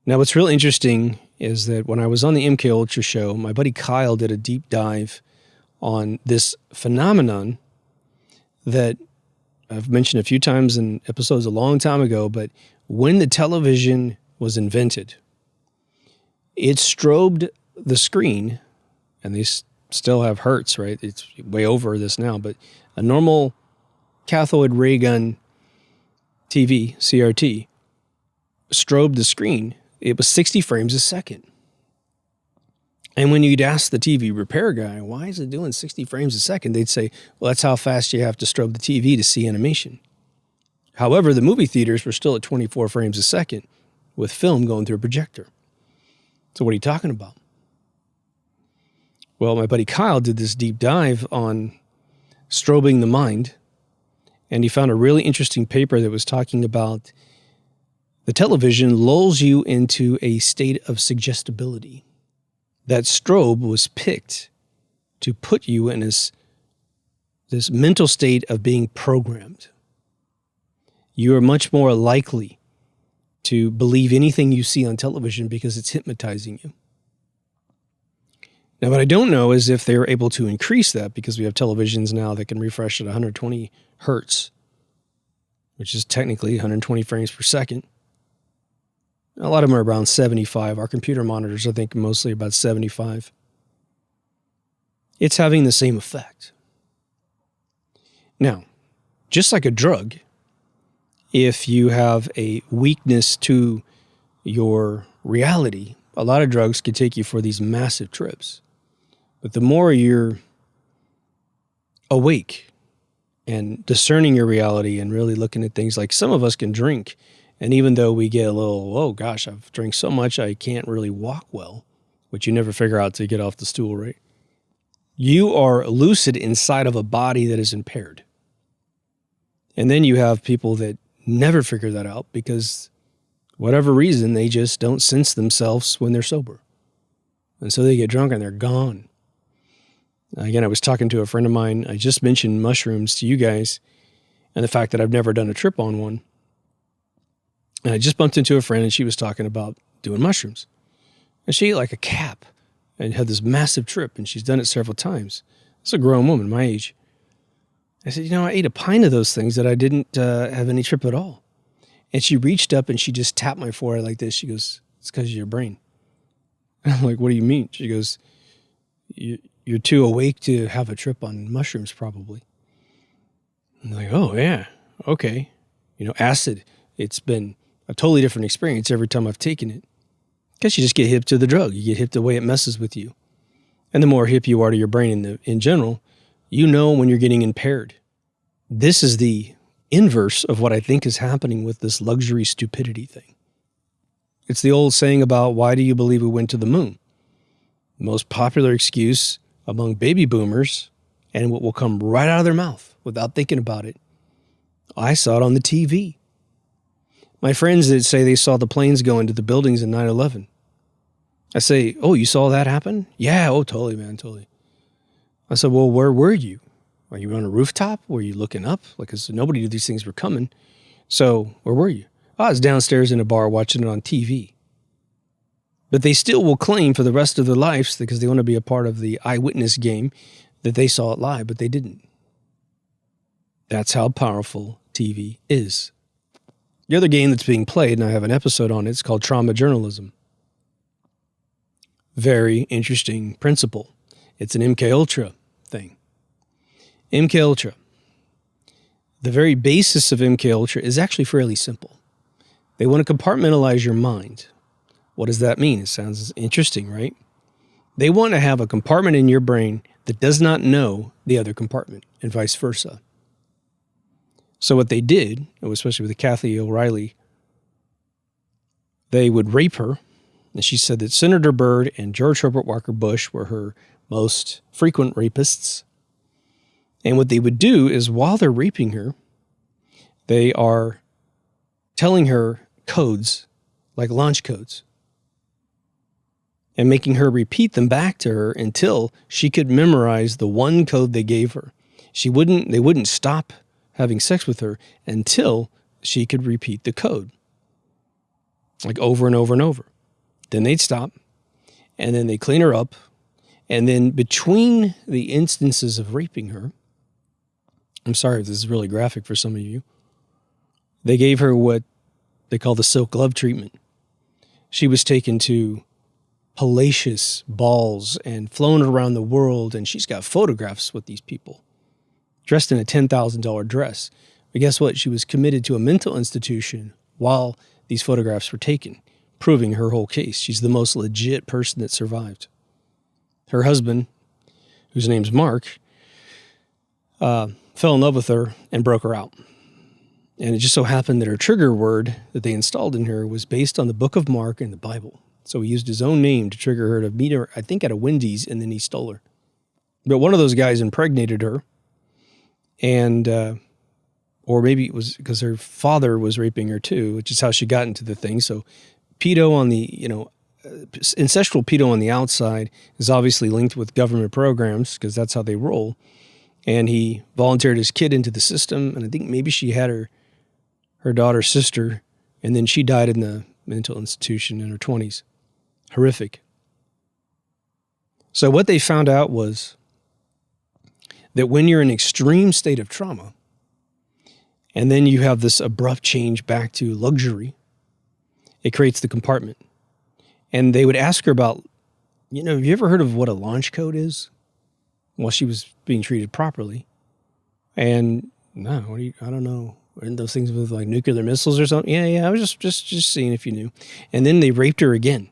Now, what's real interesting is that when I was on the MK Ultra show, my buddy Kyle did a deep dive on this phenomenon that I've mentioned a few times in episodes a long time ago, but when the television was invented, it strobed the screen, and they still have hertz, right? It's way over this now, but a normal cathode ray gun TV, CRT, strobed the screen. It was 60 frames a second. And when you'd ask the TV repair guy, why is it doing 60 frames a second? They'd say, well, that's how fast you have to strobe the TV to see animation. However, the movie theaters were still at 24 frames a second with film going through a projector. So what are you talking about? Well, my buddy Kyle did this deep dive on strobing the mind, and he found a really interesting paper that was talking about the television lulls you into a state of suggestibility. That strobe was picked to put you in this mental state of being programmed. You are much more likely to believe anything you see on television because it's hypnotizing you. Now, what I don't know is if they're able to increase that, because we have televisions now that can refresh at 120 hertz, which is technically 120 frames per second. A lot of them are around 75. Our computer monitors, I think, mostly about 75. It's having the same effect. Now, just like a drug, if you have a weakness to your reality, a lot of drugs can take you for these massive trips. But the more you're awake and discerning your reality and really looking at things, like some of us can drink, and even though we get a little, oh gosh, I've drank so much I can't really walk well, which you never figure out to get off the stool, right? You are lucid inside of a body that is impaired. And then you have people that never figure that out because whatever reason, they just don't sense themselves when they're sober. And so they get drunk and they're gone. Again, I was talking to a friend of mine. I just mentioned mushrooms to you guys and the fact that I've never done a trip on one. And I just bumped into a friend and she was talking about doing mushrooms. And she ate like a cap and had this massive trip, and she's done it several times. It's a grown woman, my age. I said, I ate a pint of those things that I didn't have any trip at all. And she reached up and she just tapped my forehead like this. She goes, it's because of your brain. And I'm like, what do you mean? She goes, you're too awake to have a trip on mushrooms, probably. I'm like, oh, yeah, okay. Acid, it's been a totally different experience every time I've taken it. Because you just get hip to the drug. You get hip to the way it messes with you. And the more hip you are to your brain in general, you know when you're getting impaired. This is the inverse of what I think is happening with this luxury stupidity thing. It's the old saying about, why do you believe we went to the moon? The most popular excuse among baby boomers, and what will come right out of their mouth without thinking about it. I saw it on the TV. My friends that say they saw the planes go into the buildings in 9/11. I say, oh, you saw that happen? Yeah, oh, totally, man, totally. I said, well, where were you? Were you on a rooftop? Were you looking up? Because nobody knew these things were coming. So where were you? I was downstairs in a bar watching it on TV. But they still will claim for the rest of their lives, because they want to be a part of the eyewitness game, that they saw it live, but they didn't. That's how powerful TV is. The other game that's being played, and I have an episode on it, it's called trauma journalism. Very interesting principle. It's an MK Ultra thing. MK Ultra. The very basis of MK Ultra is actually fairly simple. They want to compartmentalize your mind. What does that mean? It sounds interesting, right? They want to have a compartment in your brain that does not know the other compartment, and vice versa. So what they did, especially with Kathy O'Reilly, they would rape her. And she said that Senator Byrd and George Herbert Walker Bush were her most frequent rapists. And what they would do is, while they're raping her, they are telling her codes, like launch codes, and making her repeat them back to her until she could memorize the one code they gave her. They wouldn't stop having sex with her until she could repeat the code, like over and over and over. Then they'd stop, and then they'd clean her up, and then between the instances of raping her, I'm sorry if this is really graphic for some of you, they gave her what they call the silk glove treatment. She was taken to palatial balls and flown around the world, and she's got photographs with these people, dressed in a $10,000 dress. But guess what? She was committed to a mental institution while these photographs were taken, proving her whole case. She's the most legit person that survived. Her husband, whose name's Mark, fell in love with her and broke her out. And it just so happened that her trigger word that they installed in her was based on the book of Mark and the Bible. So he used his own name to trigger her to meet her, I think, at a Wendy's, and then he stole her. But one of those guys impregnated her, and or maybe it was because her father was raping her too, which is how she got into the thing. So pedo on the, ancestral pedo on the outside is obviously linked with government programs, because that's how they roll. And he volunteered his kid into the system, and I think maybe she had her daughter's sister, and then she died in the mental institution in her 20s. Horrific. So what they found out was that when you're in an extreme state of trauma, and then you have this abrupt change back to luxury, It creates the compartment. And they would ask her about, have you ever heard of what a launch code is? Well, she was being treated properly. And no, I don't know. Aren't those things with like nuclear missiles or something? Yeah. I was just seeing if you knew. And then they raped her again,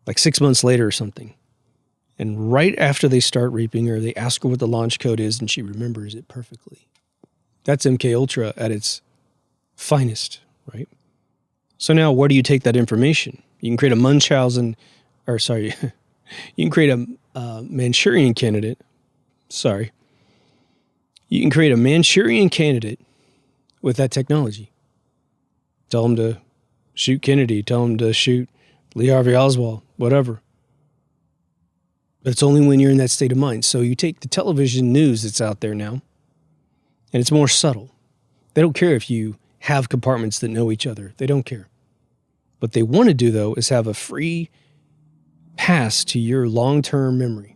like 6 months later or something. And right after they start raping her, they ask her what the launch code is, and she remembers it perfectly. That's MK Ultra at its finest, right? So now where do you take that information? You can create a Munchausen, you can create a Manchurian candidate. You can create a Manchurian candidate with that technology. Tell them to shoot Kennedy, tell them to shoot Lee Harvey Oswald, whatever. But it's only when you're in that state of mind. So you take the television news that's out there now, and it's more subtle. They don't care if you have compartments that know each other. They don't care. What they want to do, though, is have a free pass to your long-term memory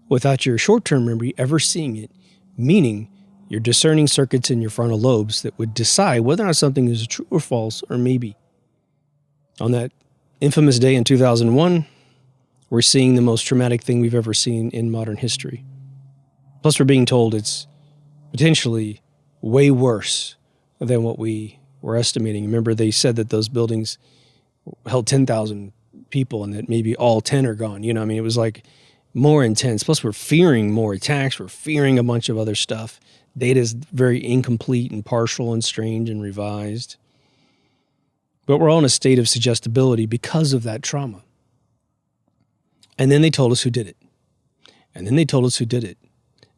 without your short-term memory ever seeing it, meaning your discerning circuits in your frontal lobes that would decide whether or not something is true or false or maybe. On that infamous day in 2001, we're seeing the most traumatic thing we've ever seen in modern history. Plus, we're being told it's potentially way worse than what we were estimating. Remember, they said that those buildings held 10,000 people and that maybe all 10 are gone. It was like more intense. Plus, we're fearing more attacks. We're fearing a bunch of other stuff. Data is very incomplete and partial and strange and revised. But we're all in a state of suggestibility because of that trauma. And then they told us who did it. And then they told us who did it.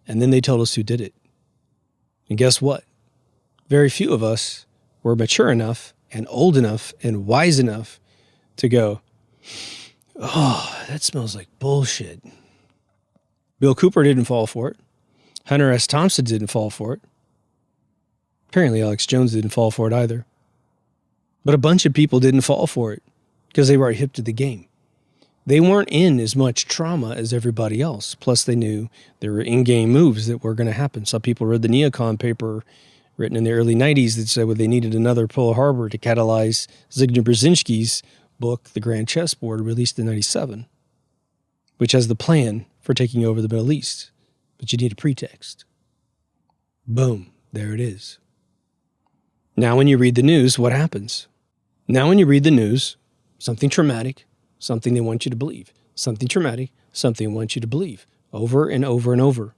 And then they told us who did it. And guess what? Very few of us were mature enough and old enough and wise enough to go, oh, that smells like bullshit. Bill Cooper didn't fall for it. Hunter S. Thompson didn't fall for it. Apparently Alex Jones didn't fall for it either. But a bunch of people didn't fall for it because they were hip to the game. They weren't in as much trauma as everybody else. Plus, they knew there were in-game moves that were going to happen. Some people read the Neocon paper written in the early 90s that said they needed another Pearl Harbor to catalyze Zygmunt Brzezinski's book, The Grand Chessboard, released in 97, which has the plan for taking over the Middle East. But you need a pretext. Boom, there it is. Now when you read the news, what happens? Now when you read the news, something traumatic, something they want you to believe. Something traumatic, something they want you to believe. Over and over and over.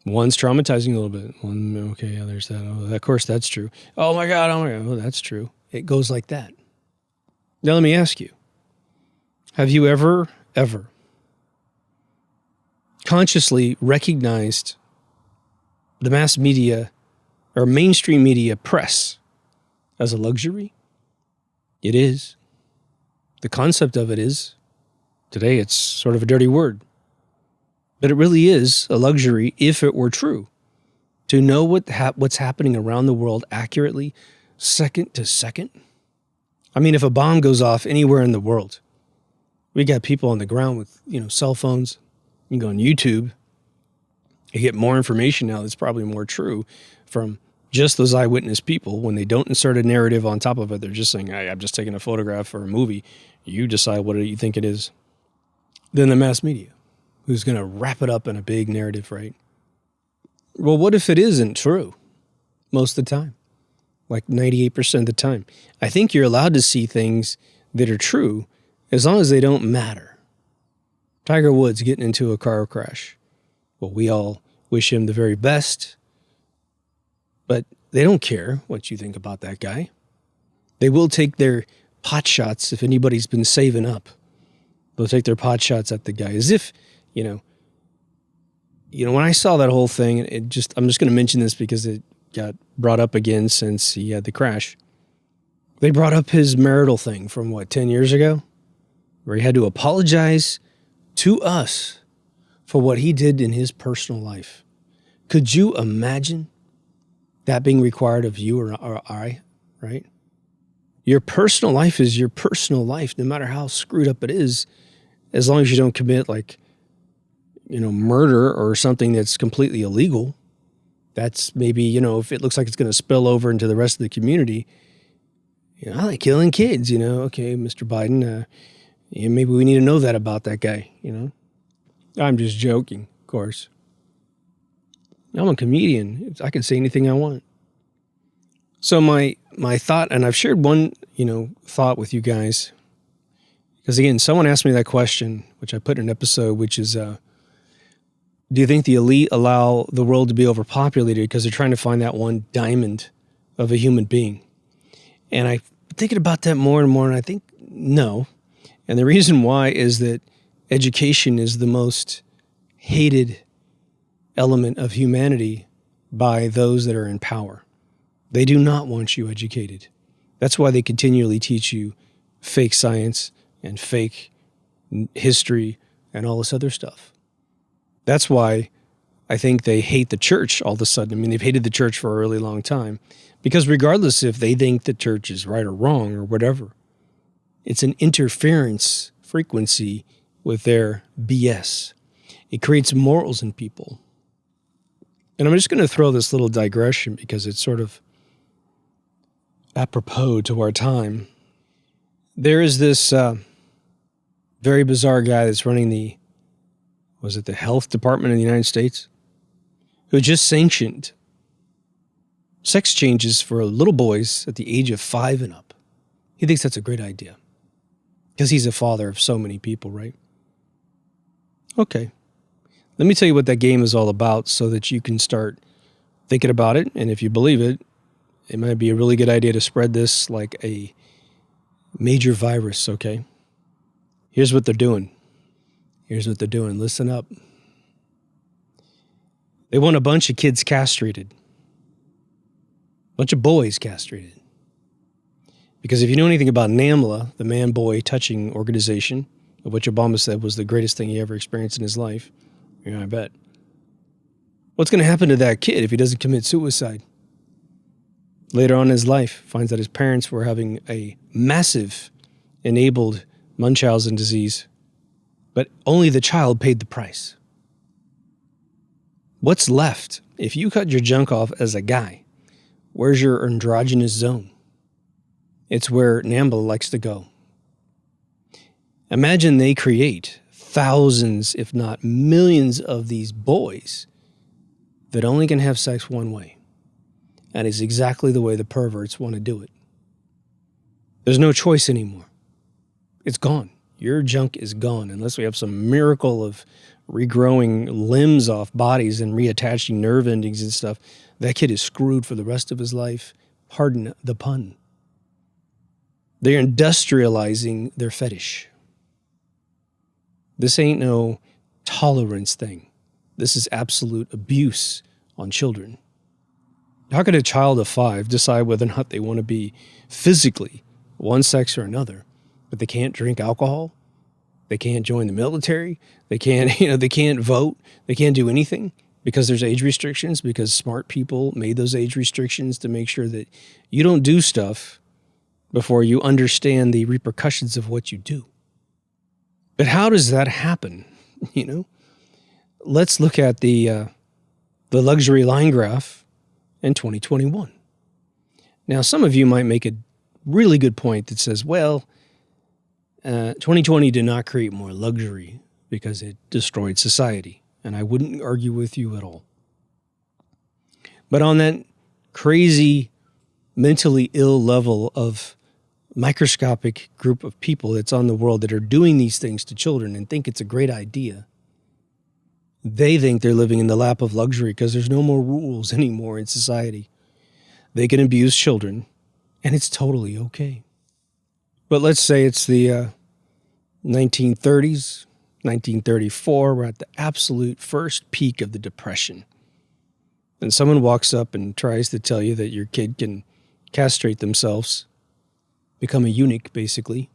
One's traumatizing a little bit. One, okay, yeah, there's that. Oh, of course, that's true. Oh my God, oh, that's true. It goes like that. Now let me ask you, have you ever consciously recognized the mass media or mainstream media press as a luxury? It is. The concept of it is, today it's sort of a dirty word, but it really is a luxury if it were true. To know what's happening around the world accurately, second to second. I mean, if a bomb goes off anywhere in the world, we got people on the ground with, cell phones. You can go on YouTube. You get more information now that's probably more true from just those eyewitness people. When they don't insert a narrative on top of it, they're just saying, hey, I'm just taking a photograph for a movie. You decide what you think it is. Then the mass media, who's going to wrap it up in a big narrative, right? Well, what if it isn't true most of the time? Like 98% of the time. I think you're allowed to see things that are true as long as they don't matter. Tiger Woods getting into a car crash. Well, we all wish him the very best, but they don't care what you think about that guy. They will take their pot shots if anybody's been saving up. They'll take their pot shots at the guy as if, when I saw that whole thing, I'm just going to mention this because it got brought up again since he had the crash. They brought up his marital thing from 10 years ago, where he had to apologize to us for what he did in his personal life. Could you imagine that being required of you or I, right? Your personal life is your personal life, no matter how screwed up it is, as long as you don't commit murder or something that's completely illegal. That's maybe, if it looks like it's going to spill over into the rest of the community, I like killing kids, Okay, Mr. Biden, maybe we need to know that about that guy, I'm just joking, of course. I'm a comedian. I can say anything I want. So my thought, and I've shared one, thought with you guys, because again, someone asked me that question, which I put in an episode, which is, do you think the elite allow the world to be overpopulated because they're trying to find that one diamond of a human being? And I'm thinking about that more and more, and I think no. And the reason why is that education is the most hated element of humanity by those that are in power. They do not want you educated. That's why they continually teach you fake science and fake history and all this other stuff. That's why I think they hate the church all of a sudden. I mean, they've hated the church for a really long time, because regardless if they think the church is right or wrong or whatever, it's an interference frequency with their BS. It creates morals in people. And I'm just going to throw this little digression because it's sort of apropos to our time. There is this very bizarre guy that's running the health department in the United States, who just sanctioned sex changes for little boys at the age of 5 and up. He thinks that's a great idea because he's a father of so many people, right? Okay. Let me tell you what that game is all about so that you can start thinking about it. And if you believe it, it might be a really good idea to spread this like a major virus, okay? Here's what they're doing. Listen up. They want a bunch of kids castrated. A bunch of boys castrated. Because if you know anything about NAMBLA, the man-boy touching organization, of which Obama said was the greatest thing he ever experienced in his life, I bet. What's going to happen to that kid if he doesn't commit suicide? Later on in his life, finds that his parents were having a massive enabled Munchausen disease, but only the child paid the price. What's left? If you cut your junk off as a guy, where's your androgynous zone? It's where NAMBLA likes to go. Imagine they create thousands, if not millions, of these boys that only can have sex one way. That is exactly the way the perverts want to do it. There's no choice anymore. It's gone. Your junk is gone unless we have some miracle of regrowing limbs off bodies and reattaching nerve endings and stuff. That kid is screwed for the rest of his life. Pardon the pun. They're industrializing their fetish. This ain't no tolerance thing. This is absolute abuse on children. How could a child of 5 decide whether or not they want to be physically one sex or another, but they can't drink alcohol? They can't join the military. They can't, they can't vote. They can't do anything because there's age restrictions, because smart people made those age restrictions to make sure that you don't do stuff before you understand the repercussions of what you do. But how does that happen? Let's look at the luxury line graph in 2021. Now, some of you might make a really good point that says, well, 2020 did not create more luxury because it destroyed society. And I wouldn't argue with you at all. But on that crazy, mentally ill level of microscopic group of people that's on the world that are doing these things to children and think it's a great idea, they think they're living in the lap of luxury because there's no more rules anymore in society. They can abuse children, and it's totally okay. But let's say it's the 1930s, 1934, we're at the absolute first peak of the Depression. And someone walks up and tries to tell you that your kid can castrate themselves, become a eunuch, basically,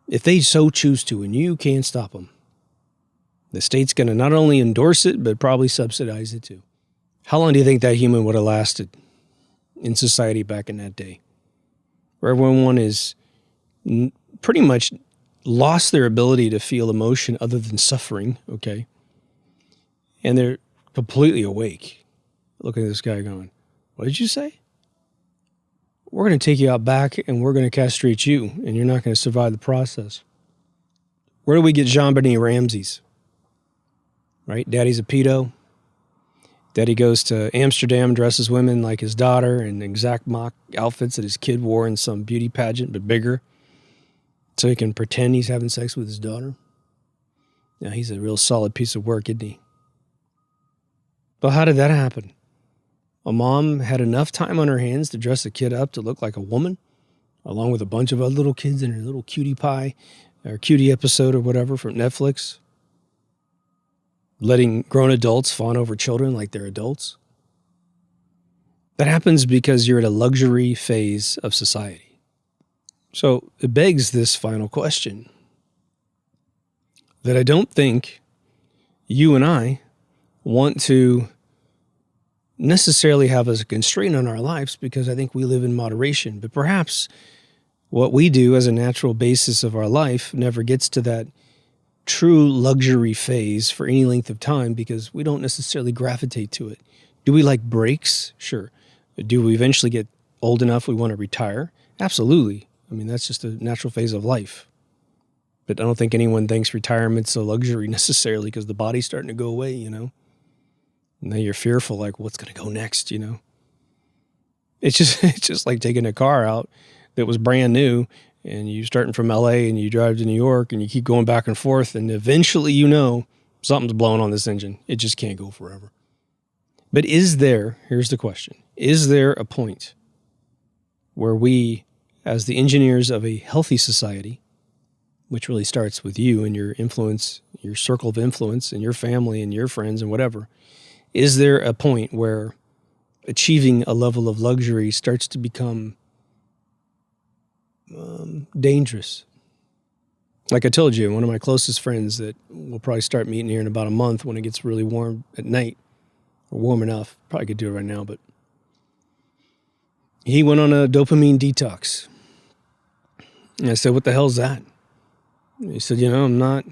if they so choose to, and you can't stop them. The state's going to not only endorse it, but probably subsidize it too. How long do you think that human would have lasted in society back in that day? Where everyone is pretty much lost their ability to feel emotion other than suffering, okay? And they're completely awake. Looking at this guy going, what did you say? we're going to take you out back and we're going to castrate you, and you're not going to survive the process. Where do we get JonBenet Ramsey's? Right? Daddy's a pedo. Daddy goes to Amsterdam, dresses women like his daughter in exact mock outfits that his kid wore in some beauty pageant, but bigger, so he can pretend he's having sex with his daughter. Now, he's a real solid piece of work, isn't he? But how did that happen? A mom had enough time on her hands to dress a kid up to look like a woman, along with a bunch of other little kids in her little cutie pie or cutie episode or whatever from Netflix, letting grown adults fawn over children like they're adults. That happens because you're at a luxury phase of society. So it begs this final question that I don't think you and I want to necessarily have as a constraint on our lives, because I think we live in moderation. But perhaps what we do as a natural basis of our life never gets to that true luxury phase for any length of time because we don't necessarily gravitate to it. Do we like breaks? Sure. Do we eventually get old enough we want to retire? Absolutely. I mean, that's just a natural phase of life. But I don't think anyone thinks retirement's a luxury necessarily because the body's starting to go away, you know? And now you're fearful, like, what's going to go next, you know? It's just like taking a car out that was brand new, and you're starting from LA and you drive to New York and you keep going back and forth, and eventually you know something's blowing on this engine. It just can't go forever. But here's the question, is there a point where we, as the engineers of a healthy society, which really starts with you and your influence, your circle of influence and your family and your friends and whatever, is there a point where achieving a level of luxury starts to become dangerous? Like I told you, one of my closest friends that we'll probably start meeting here in about a month when it gets really warm at night, or warm enough, probably could do it right now, but he went on a dopamine detox. And I said, what the hell's that? And he said, I'm not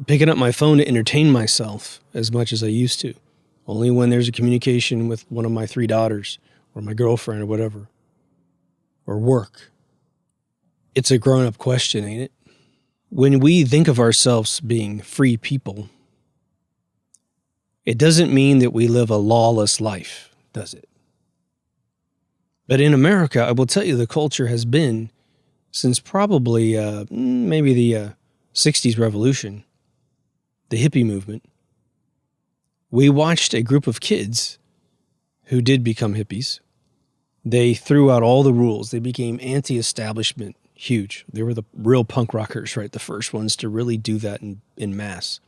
picking up my phone to entertain myself as much as I used to. Only when there's a communication with one of my 3 daughters or my girlfriend or whatever, or work. It's a grown-up question, ain't it? When we think of ourselves being free people, it doesn't mean that we live a lawless life, does it? But in America, I will tell you, the culture has been, since probably maybe the 60s revolution, the hippie movement, we watched a group of kids who did become hippies. They threw out all the rules. They became anti-establishment, huge. They were the real punk rockers, right? The first ones to really do that in mass.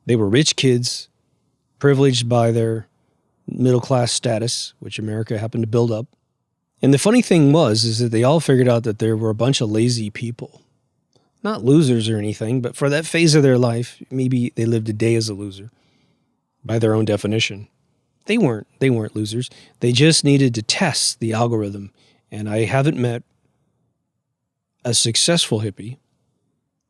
They were rich kids, privileged by their middle-class status, which America happened to build up. And the funny thing is that they all figured out that there were a bunch of lazy people. Not losers or anything, but for that phase of their life, maybe they lived a day as a loser by their own definition. They weren't losers. They just needed to test the algorithm. And I haven't met a successful hippie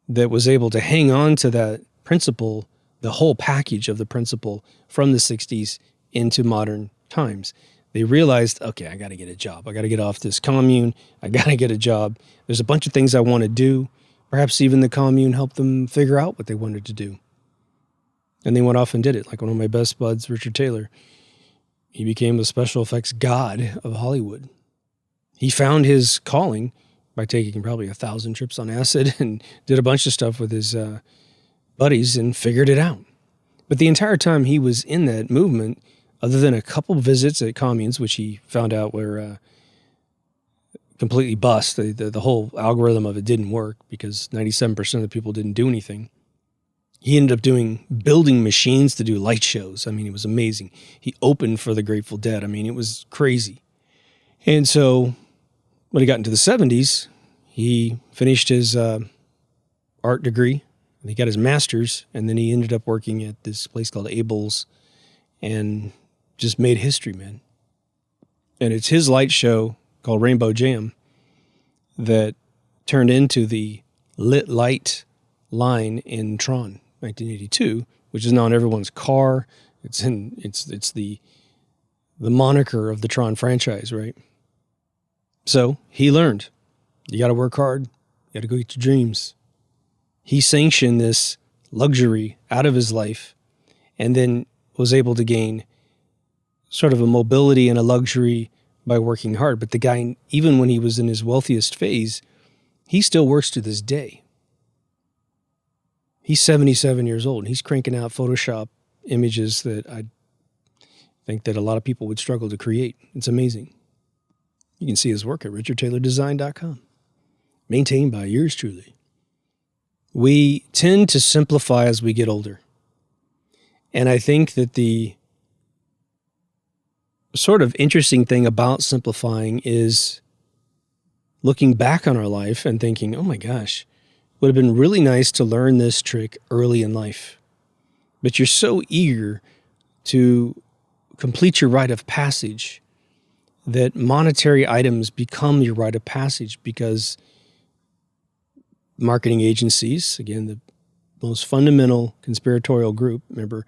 that was able to hang on to that principle, the whole package of the principle from the 60s into modern times. They realized, okay, I got to get a job. I got to get off this commune. I got to get a job. There's a bunch of things I want to do. Perhaps even the commune helped them figure out what they wanted to do. And they went off and did it. Like one of my best buds, Richard Taylor, he became the special effects god of Hollywood. He found his calling by taking probably 1,000 trips on acid and did a bunch of stuff with his buddies and figured it out. But the entire time he was in that movement, other than a couple visits at communes, which he found out were completely bust, the whole algorithm of it didn't work because 97% of the people didn't do anything. He ended up building machines to do light shows. I mean, it was amazing. He opened for the Grateful Dead. I mean, it was crazy. And so when he got into the 70s, he finished his art degree. He got his master's, and then he ended up working at this place called Abel's and just made history, man. And it's his light show called Rainbow Jam that turned into the lit light line in Tron 1982, which is now in everyone's car. It's the moniker of the Tron franchise, right? So he learned, you got to work hard. You got to go get your dreams. He sanctioned this luxury out of his life and then was able to gain sort of a mobility and a luxury by working hard. But the guy, even when he was in his wealthiest phase, he still works to this day. He's 77 years old, and he's cranking out Photoshop images that I think that a lot of people would struggle to create. It's amazing. You can see his work at richardtaylordesign.com. Maintained by yours truly. We tend to simplify as we get older. And I think that the sort of interesting thing about simplifying is looking back on our life and thinking, oh my gosh, it would have been really nice to learn this trick early in life. But you're so eager to complete your rite of passage that monetary items become your rite of passage because marketing agencies, again, the most fundamental conspiratorial group, remember,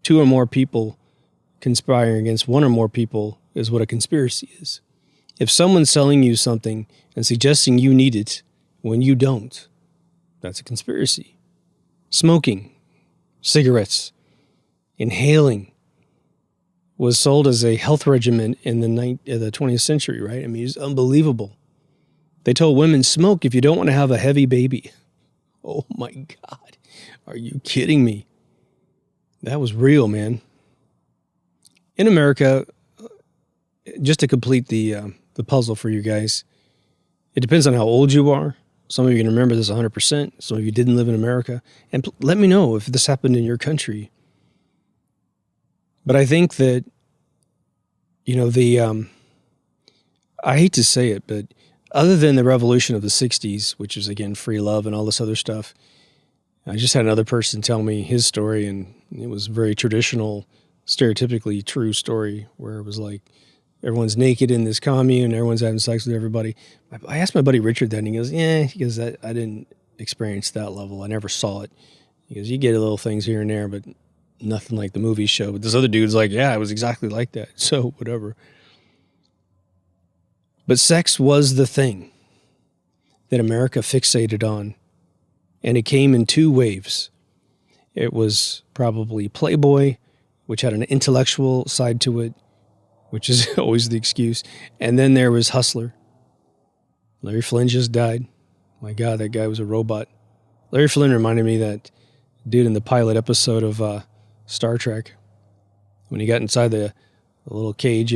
2 or more people conspiring against 1 or more people is what a conspiracy is. If someone's selling you something and suggesting you need it when you don't, that's a conspiracy. Smoking, cigarettes, inhaling was sold as a health regimen in the 20th century, right? I mean, it's unbelievable. They told women, smoke if you don't want to have a heavy baby. Oh my God. Are you kidding me? That was real, man. In America, just to complete the puzzle for you guys, it depends on how old you are. Some of you can remember this 100%. Some of you didn't live in America. And let me know if this happened in your country. But I think that, I hate to say it, but other than the revolution of the 60s, which is, again, free love and all this other stuff, I just had another person tell me his story, and it was a very traditional, stereotypically true story where it was like everyone's naked in this commune, everyone's having sex with everybody. I asked my buddy Richard that, and he goes, I didn't experience that level. I never saw it. He goes, you get little things here and there, but nothing like the movies show. But this other dude's like, yeah, it was exactly like that. So whatever. But sex was the thing that America fixated on. And it came in 2 waves. It was probably Playboy, which had an intellectual side to it, which is always the excuse. And then there was Hustler. Larry Flynn just died. My God, that guy was a robot. Larry Flynn reminded me of that dude in the pilot episode of Star Trek when he got inside the little cage,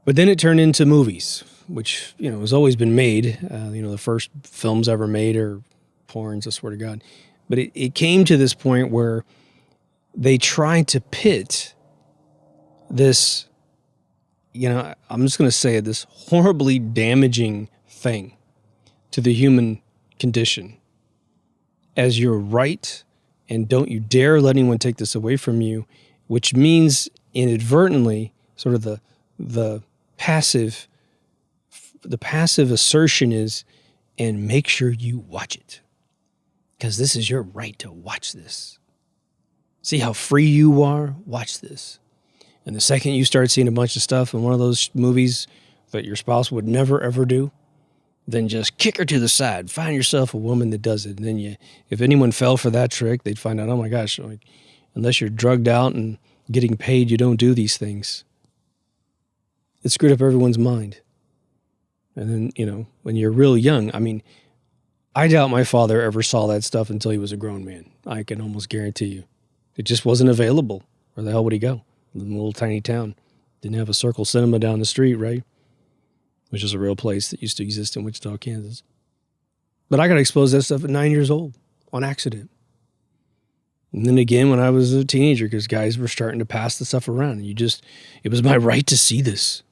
But then it turned into movies, which, has always been made. The first films ever made are porns, I swear to God. But it came to this point where they tried to pit this, I'm just going to say it, this horribly damaging thing to the human condition as your right, and don't you dare let anyone take this away from you, which means inadvertently sort of the passive assertion is, and make sure you watch it because this is your right to watch this. See how free you are? Watch this. And the second you start seeing a bunch of stuff in one of those movies that your spouse would never, ever do, then just kick her to the side. Find yourself a woman that does it. And then if anyone fell for that trick, they'd find out, oh my gosh, unless you're drugged out and getting paid, you don't do these things. It screwed up everyone's mind. And then, when you're real young, I doubt my father ever saw that stuff until he was a grown man. I can almost guarantee you. It just wasn't available. Where the hell would he go? In a little tiny town. Didn't have a Circle Cinema down the street, right? Which is a real place that used to exist in Wichita, Kansas. But I got exposed to that stuff at 9 years old on accident. And then again when I was a teenager, because guys were starting to pass the stuff around. And it was my right to see this.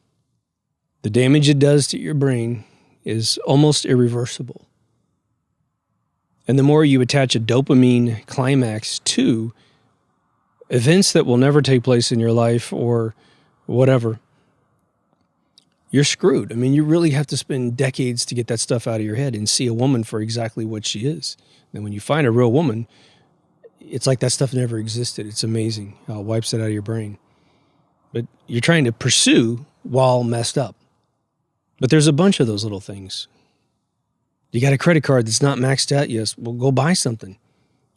The damage it does to your brain is almost irreversible. And the more you attach a dopamine climax to events that will never take place in your life or whatever, you're screwed. You really have to spend decades to get that stuff out of your head and see a woman for exactly what she is. And when you find a real woman, it's like that stuff never existed. It's amazing how it wipes it out of your brain. But you're trying to pursue while messed up. But there's a bunch of those little things. You got a credit card that's not maxed out. Yes, well, go buy something.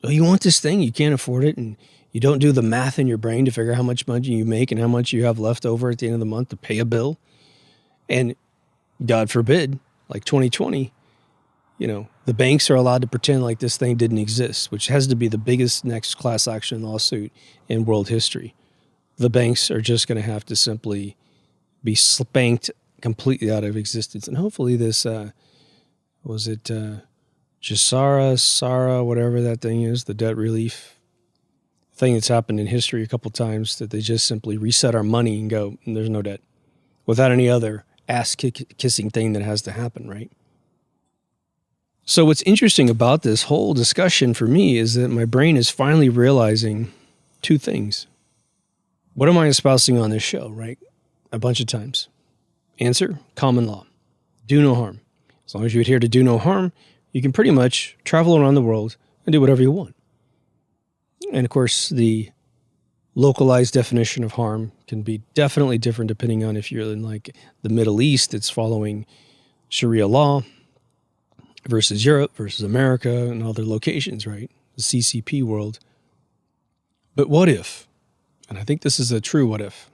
Oh, you want this thing, you can't afford it, and you don't do the math in your brain to figure out how much money you make and how much you have left over at the end of the month to pay a bill. And God forbid, like 2020, the banks are allowed to pretend like this thing didn't exist, which has to be the biggest next class action lawsuit in world history. The banks are just going to have to simply be spanked completely out of existence. And hopefully this, Sarah, whatever that thing is, the debt relief thing that's happened in history a couple times, that they just simply reset our money and go, there's no debt, without any other ass-kissing thing that has to happen, right? So what's interesting about this whole discussion for me is that my brain is finally realizing two things. What am I espousing on this show, right? A bunch of times. Answer, common law. Do no harm. As long as you adhere to do no harm, you can pretty much travel around the world and do whatever you want. And of course, the localized definition of harm can be definitely different depending on if you're in like the Middle East, it's following Sharia law, versus Europe, versus America, and other locations, right? The CCP world. But what if, and I think this is a true what if,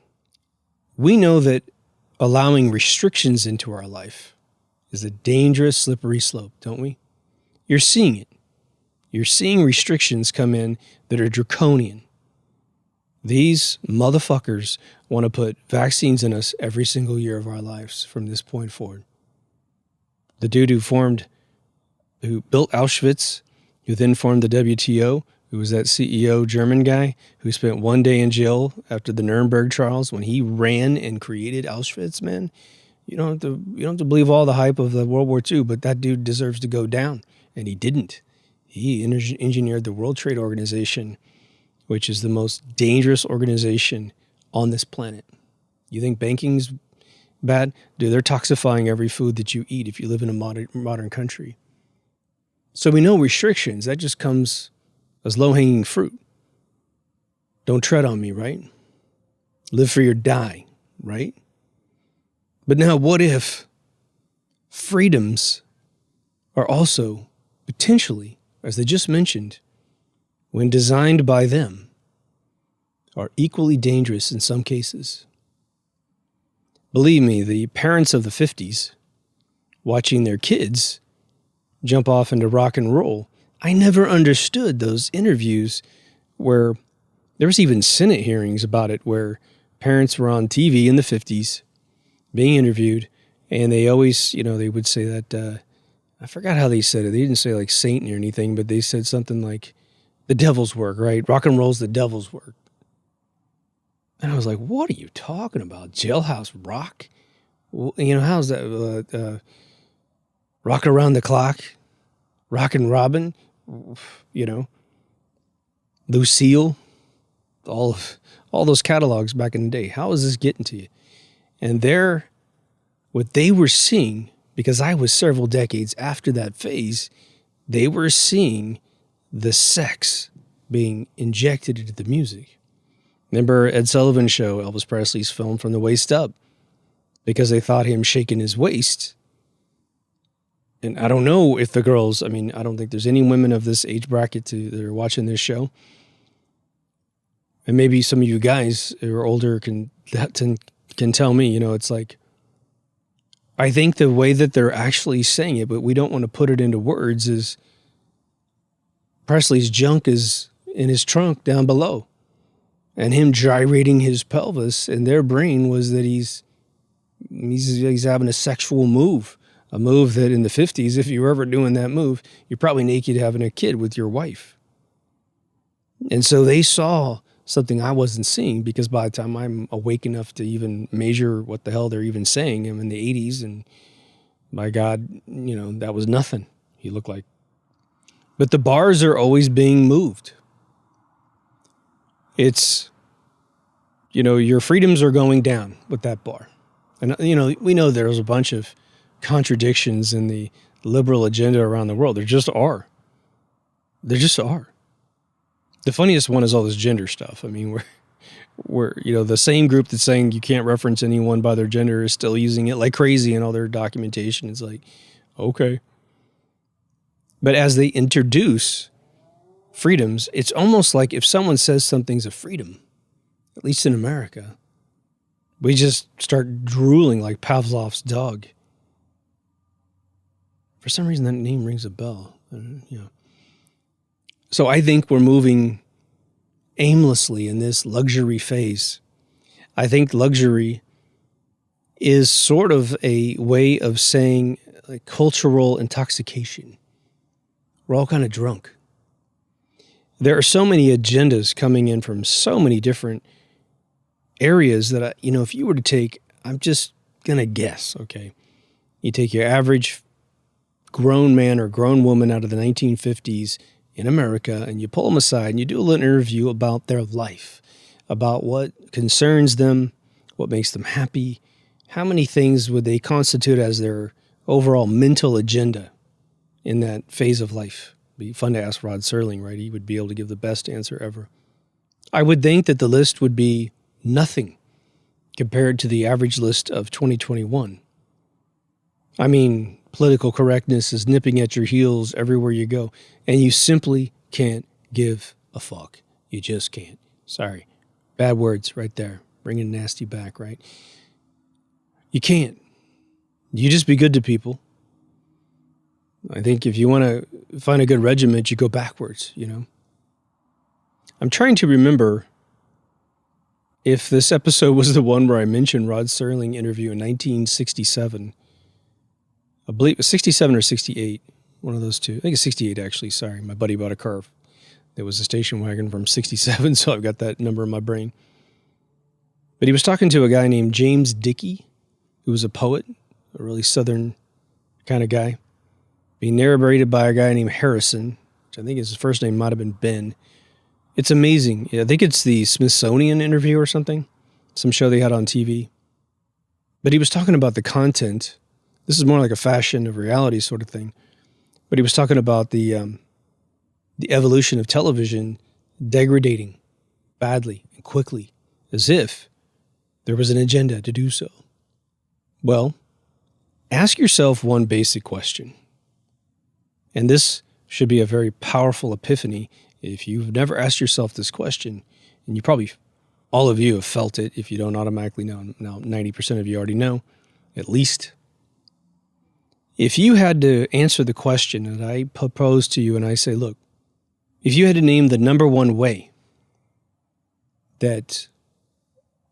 we know that allowing restrictions into our life is a dangerous, slippery slope, don't we? You're seeing it. You're seeing restrictions come in that are draconian. These motherfuckers want to put vaccines in us every single year of our lives from this point forward. The dude who built Auschwitz, who then formed the WTO, who was that CEO German guy who spent one day in jail after the Nuremberg trials when he ran and created Auschwitz, man. You don't have to believe all the hype of the World War II, but that dude deserves to go down, and he didn't. He engineered the World Trade Organization, which is the most dangerous organization on this planet. You think banking's bad? Dude, they're toxifying every food that you eat if you live in a modern country. So we know restrictions, that just comes as low-hanging fruit. Don't tread on me, right? Live free or die, right? But now what if freedoms are also potentially, as they just mentioned, when designed by them, are equally dangerous in some cases? Believe me, the parents of the 50s watching their kids jump off into rock and roll, I never understood those interviews where there was even Senate hearings about it where parents were on TV in the 50s being interviewed, and they always, they would say that, I forgot how they said it. They didn't say like Satan or anything, but they said something like the devil's work, right? Rock and roll's the devil's work. And I was like, what are you talking about? Jailhouse rock? Well, how's that? Rock Around the Clock? Rockin' Robin? Lucille? All those catalogs back in the day. How is this getting to you? And what they were seeing, because I was several decades after that phase, they were seeing the sex being injected into the music. Remember Ed Sullivan's show, Elvis Presley's film From the Waist Up, because they thought him shaking his waist. And I don't know if the girls, I don't think there's any women of this age bracket that are watching this show. And maybe some of you guys who are older can tell me, it's like, I think the way that they're actually saying it, but we don't want to put it into words, is Presley's junk is in his trunk down below. And him gyrating his pelvis, and their brain was that he's having a sexual move. A move that in the 50s, if you were ever doing that move, you're probably naked having a kid with your wife. And so they saw something I wasn't seeing, because by the time I'm awake enough to even measure what the hell they're even saying, I'm in the 80s, and my God, that was nothing, he looked like. But the bars are always being moved. It's, your freedoms are going down with that bar. And, we know there's a bunch of contradictions in the liberal agenda around the world. There just are. There just are. The funniest one is all this gender stuff. where, the same group that's saying you can't reference anyone by their gender is still using it like crazy in all their documentation. It's like, okay. But as they introduce freedoms, it's almost like if someone says something's a freedom, at least in America, we just start drooling like Pavlov's dog. For some reason, that name rings a bell. So I think we're moving aimlessly in this luxury phase. I think luxury is sort of a way of saying like cultural intoxication. We're all kind of drunk. There are so many agendas coming in from so many different areas that, if you were to take, I'm just going to guess, okay? You take your average grown man or grown woman out of the 1950s in America and you pull them aside and you do a little interview about their life, about what concerns them, what makes them happy, how many things would they constitute as their overall mental agenda in that phase of life. It'd be fun to ask Rod Serling, right? He would be able to give the best answer ever. I would think that the list would be nothing compared to the average list of 2021. I mean, political correctness is nipping at your heels everywhere you go, and you simply can't give a fuck. You just can't. Sorry. Bad words right there. Bringing nasty back, right? You can't. You just be good to people. I think if you want to find a good regiment, you go backwards, I'm trying to remember if this episode was the one where I mentioned Rod Serling interview in 1967. I believe it was 67 or 68, one of those two. I think it's 68, actually. Sorry, my buddy bought a car. There was a station wagon from 67, so I've got that number in my brain. But he was talking to a guy named James Dickey, who was a poet, a really Southern kind of guy, being narrated by a guy named Harrison, which I think his first name might have been Ben. It's amazing. I think it's the Smithsonian interview or something, some show they had on TV. But he was talking about the content. This is more like a fashion of reality sort of thing. But he was talking about the evolution of television degrading badly and quickly, as if there was an agenda to do so. Well, ask yourself one basic question. And this should be a very powerful epiphany. If you've never asked yourself this question, and you probably, all of you have felt it, if you don't automatically know, now 90% of you already know, at least. If you had to answer the question that I propose to you and I say, look, if you had to name the number one way that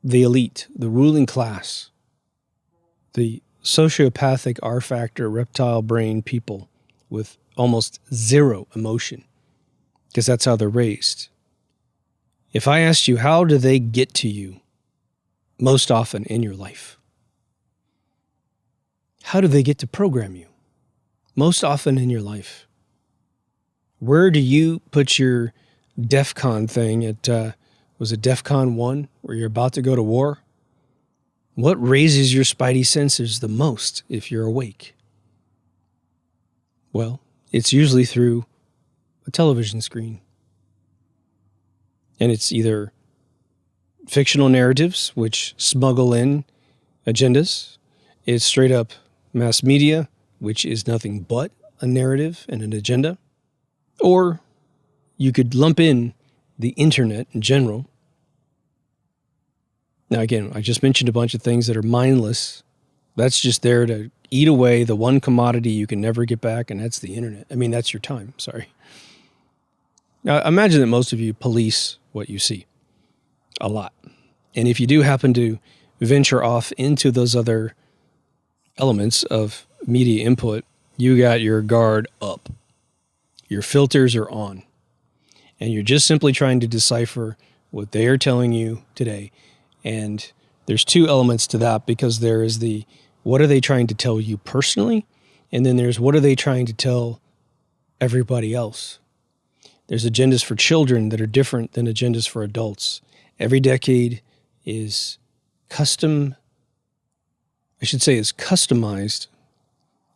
the elite, the ruling class, the sociopathic R-factor reptile brain people with almost zero emotion, because that's how they're raised. If I asked you, how do they get to you most often in your life? How do they get to program you most often in your life? Where do you put your DEF CON thing at, was it DEF CON 1, where you're about to go to war? What raises your spidey senses the most if you're awake? Well, it's usually through a television screen. And it's either fictional narratives, which smuggle in agendas. It's straight up mass media, which is nothing but a narrative and an agenda. Or you could lump in the internet in general. Now, again, I just mentioned a bunch of things that are mindless. That's just there to eat away the one commodity you can never get back, and that's the internet. I mean, that's your time. Sorry. Now, imagine that most of you police what you see a lot. And if you do happen to venture off into those other elements of media input, you got your guard up. Your filters are on. And you're just simply trying to decipher what they are telling you today. And there's two elements to that, because there is the, what are they trying to tell you personally? And then there's, what are they trying to tell everybody else? There's agendas for children that are different than agendas for adults. Every decade is customized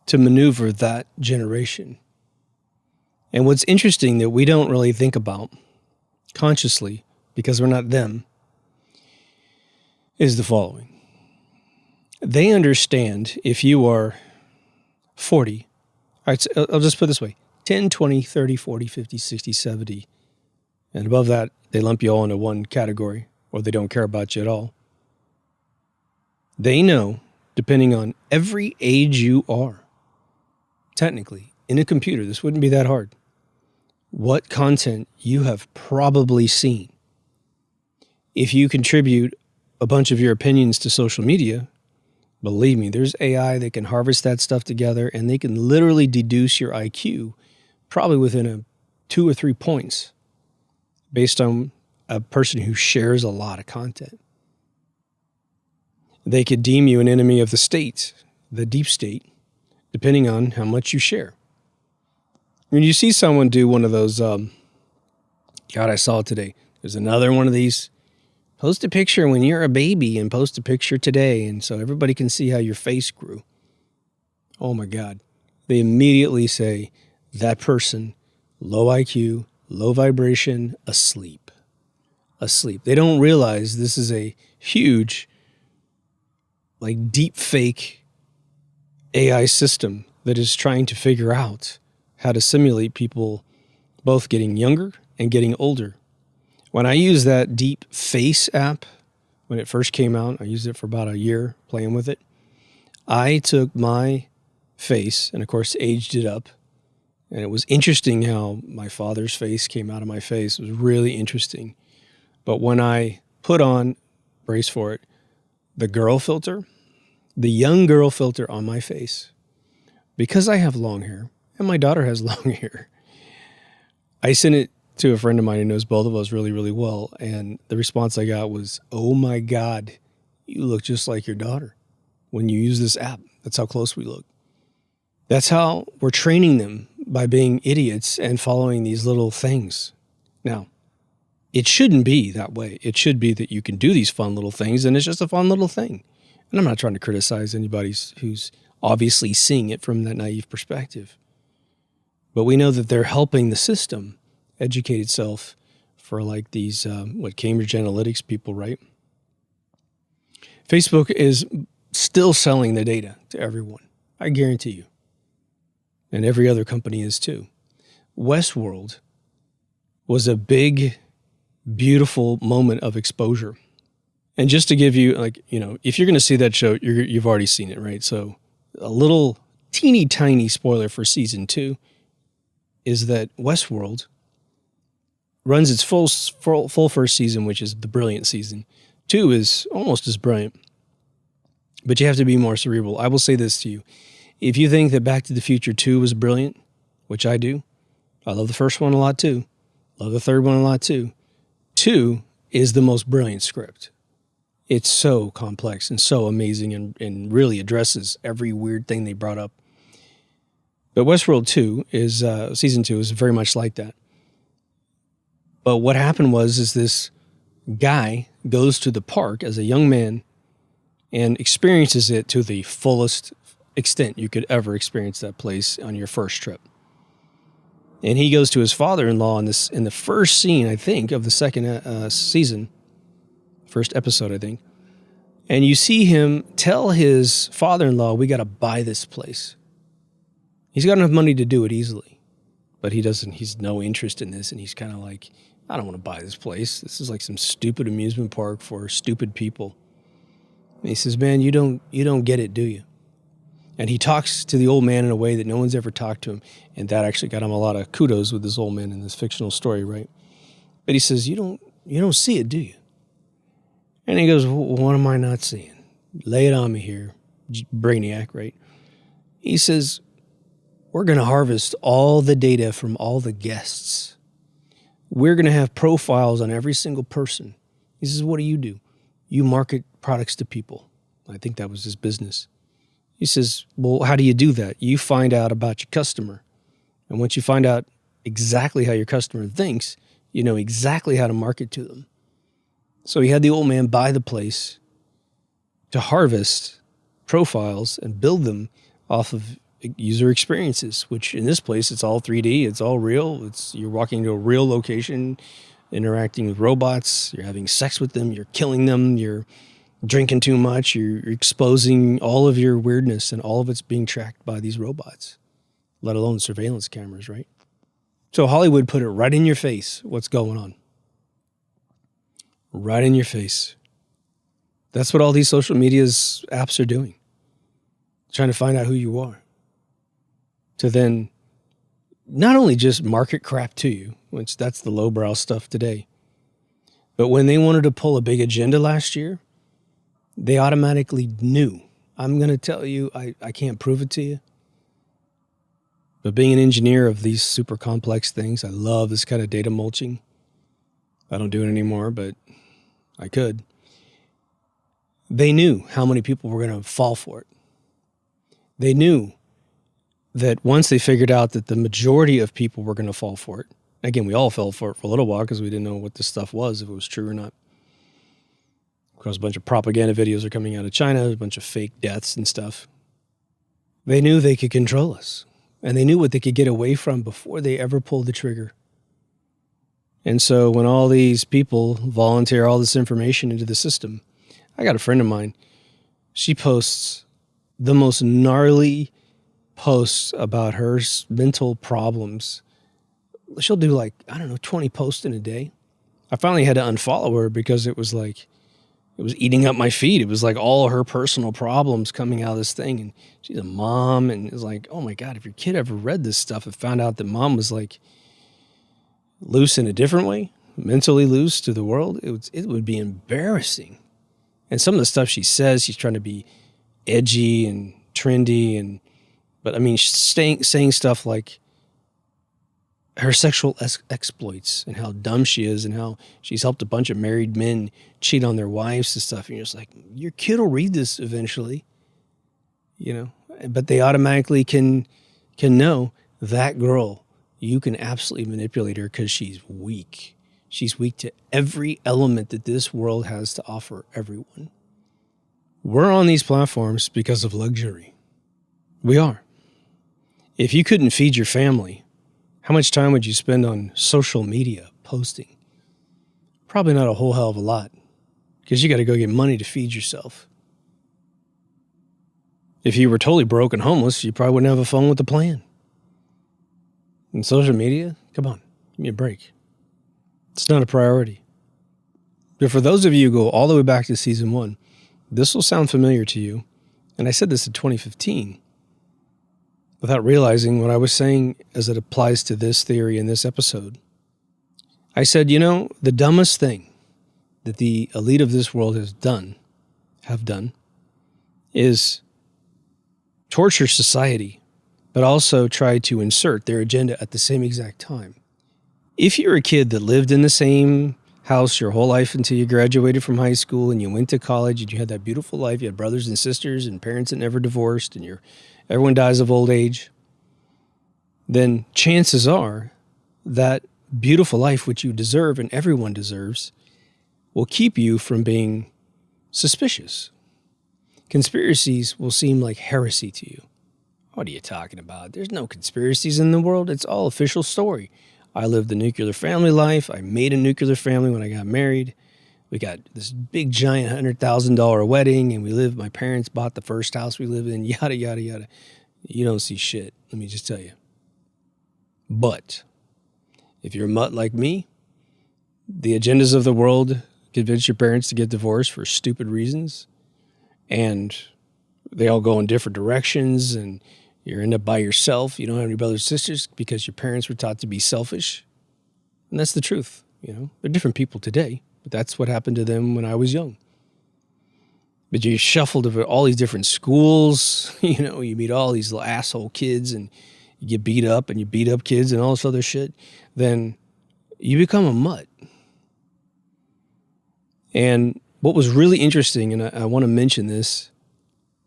to maneuver that generation. And what's interesting that we don't really think about consciously, because we're not them, is the following. They understand if you are 40, I'll just put it this way, 10, 20, 30, 40, 50, 60, 70, and above that, they lump you all into one category, or they don't care about you at all. They know, depending on every age you are, technically, in a computer, this wouldn't be that hard, what content you have probably seen. If you contribute a bunch of your opinions to social media, believe me, there's AI that can harvest that stuff together, and they can literally deduce your IQ probably within 2 or 3 points based on a person who shares a lot of content. They could deem you an enemy of the state, the deep state, depending on how much you share. When you see someone do one of those, God, I saw it today. There's another one of these. Post a picture when you're a baby and post a picture today, and so everybody can see how your face grew. Oh my God. They immediately say, that person, low IQ, low vibration, asleep. Asleep. They don't realize this is a huge, like, deep fake AI system that is trying to figure out how to simulate people both getting younger and getting older. When I used that Deep Face app, when it first came out, I used it for about a year playing with it. I took my face and, of course, aged it up. And it was interesting how my father's face came out of my face. It was really interesting. But when I put on, brace for it, the girl filter, the young girl filter on my face, because I have long hair and my daughter has long hair, I sent it to a friend of mine who knows both of us really, really well. And the response I got was, oh my God, you look just like your daughter when you use this app. That's how close we look. That's how we're training them, by being idiots and following these little things. Now, it shouldn't be that way. It should be that you can do these fun little things and it's just a fun little thing. And I'm not trying to criticize anybody who's obviously seeing it from that naive perspective. But we know that they're helping the system educate itself for like these, Cambridge Analytics people, right? Facebook is still selling the data to everyone. I guarantee you. And every other company is too. Westworld was a big, beautiful moment of exposure. And just to give you, if you're going to see that show, you've already seen it, right? So a little teeny tiny spoiler for season 2 is that Westworld runs its full first season, which is the brilliant season. 2 is almost as brilliant, but you have to be more cerebral. I will say this to you. If you think that Back to the Future 2 was brilliant, which I do, I love the first one a lot too. Love the third one a lot too. 2 is the most brilliant script. It's so complex and so amazing and really addresses every weird thing they brought up. But Westworld 2 is, season 2 is very much like that. But what happened is this guy goes to the park as a young man and experiences it to the fullest extent you could ever experience that place on your first trip. And he goes to his father-in-law in the first scene, I think, of the second season, first episode, I think. And you see him tell his father-in-law, we got to buy this place. He's got enough money to do it easily, but he's no interest in this. And he's kind of like, I don't want to buy this place. This is like some stupid amusement park for stupid people. And he says, man, you don't get it, do you? And he talks to the old man in a way that no one's ever talked to him. And that actually got him a lot of kudos with this old man in this fictional story, right? But he says, you don't see it, do you? And he goes, well, what am I not seeing? Lay it on me here, brainiac, right? He says, we're going to harvest all the data from all the guests. We're going to have profiles on every single person. He says, what do? You market products to people. I think that was his business. He says, well, how do you do that? You find out about your customer. And once you find out exactly how your customer thinks, you know exactly how to market to them. So he had the old man buy the place to harvest profiles and build them off of user experiences, which in this place, it's all 3D, it's all real. You're walking into a real location, interacting with robots, you're having sex with them, you're killing them, you're drinking too much, you're exposing all of your weirdness, and all of it's being tracked by these robots, let alone surveillance cameras, right? So Hollywood put it right in your face what's going on. Right in your face. That's what all these social media's apps are doing. Trying to find out who you are. To then not only just market crap to you, which that's the lowbrow stuff today, but when they wanted to pull a big agenda last year, they automatically knew. I'm going to tell you, I can't prove it to you. But being an engineer of these super complex things, I love this kind of data mulching. I don't do it anymore, but I could. They knew how many people were going to fall for it. They knew that once they figured out that the majority of people were going to fall for it, again, we all fell for it for a little while because we didn't know what this stuff was, if it was true or not. Of course, a bunch of propaganda videos are coming out of China, a bunch of fake deaths and stuff. They knew they could control us, and they knew what they could get away from before they ever pulled the trigger. And so when all these people volunteer all this information into the system, I got a friend of mine, she posts the most gnarly posts about her mental problems. She'll do 20 posts in a day. I finally had to unfollow her because it was eating up my feed. It was like all her personal problems coming out of this thing. And she's a mom, and it's like, oh my God, if your kid ever read this stuff and found out that mom was loose in a different way, mentally loose to the world, it would be embarrassing. And some of the stuff she says, she's trying to be edgy and trendy, but I mean, saying stuff like her sexual exploits and how dumb she is and how she's helped a bunch of married men cheat on their wives and stuff. And you're just like, your kid will read this eventually, but they automatically can know that girl, you can absolutely manipulate her because she's weak. She's weak to every element that this world has to offer everyone. We're on these platforms because of luxury. We are. If you couldn't feed your family, how much time would you spend on social media posting? Probably not a whole hell of a lot, because you got to go get money to feed yourself. If you were totally broke and homeless, you probably wouldn't have a phone with a plan. And social media, come on, give me a break. It's not a priority. But for those of you who go all the way back to season 1, this will sound familiar to you. And I said this in 2015 without realizing what I was saying as it applies to this theory in this episode. I said, the dumbest thing that the elite of this world have done, is torture society, but also try to insert their agenda at the same exact time. If you're a kid that lived in the same house your whole life until you graduated from high school and you went to college and you had that beautiful life, you had brothers and sisters and parents that never divorced, and everyone dies of old age, then chances are that beautiful life, which you deserve and everyone deserves, will keep you from being suspicious. Conspiracies will seem like heresy to you. What are you talking about? There's no conspiracies in the world. It's all official story. I lived the nuclear family life. I made a nuclear family when I got married. We got this big, giant $100,000 wedding, and my parents bought the first house we lived in, yada, yada, yada. You don't see shit, let me just tell you. But if you're a mutt like me, the agendas of the world convince your parents to get divorced for stupid reasons, and they all go in different directions, and you end up by yourself. You don't have any brothers and sisters because your parents were taught to be selfish. And that's the truth. They're different people today, but that's what happened to them when I was young. But you shuffled over all these different schools, you meet all these little asshole kids, and you get beat up, and you beat up kids and all this other shit, then you become a mutt. And what was really interesting, and I want to mention this,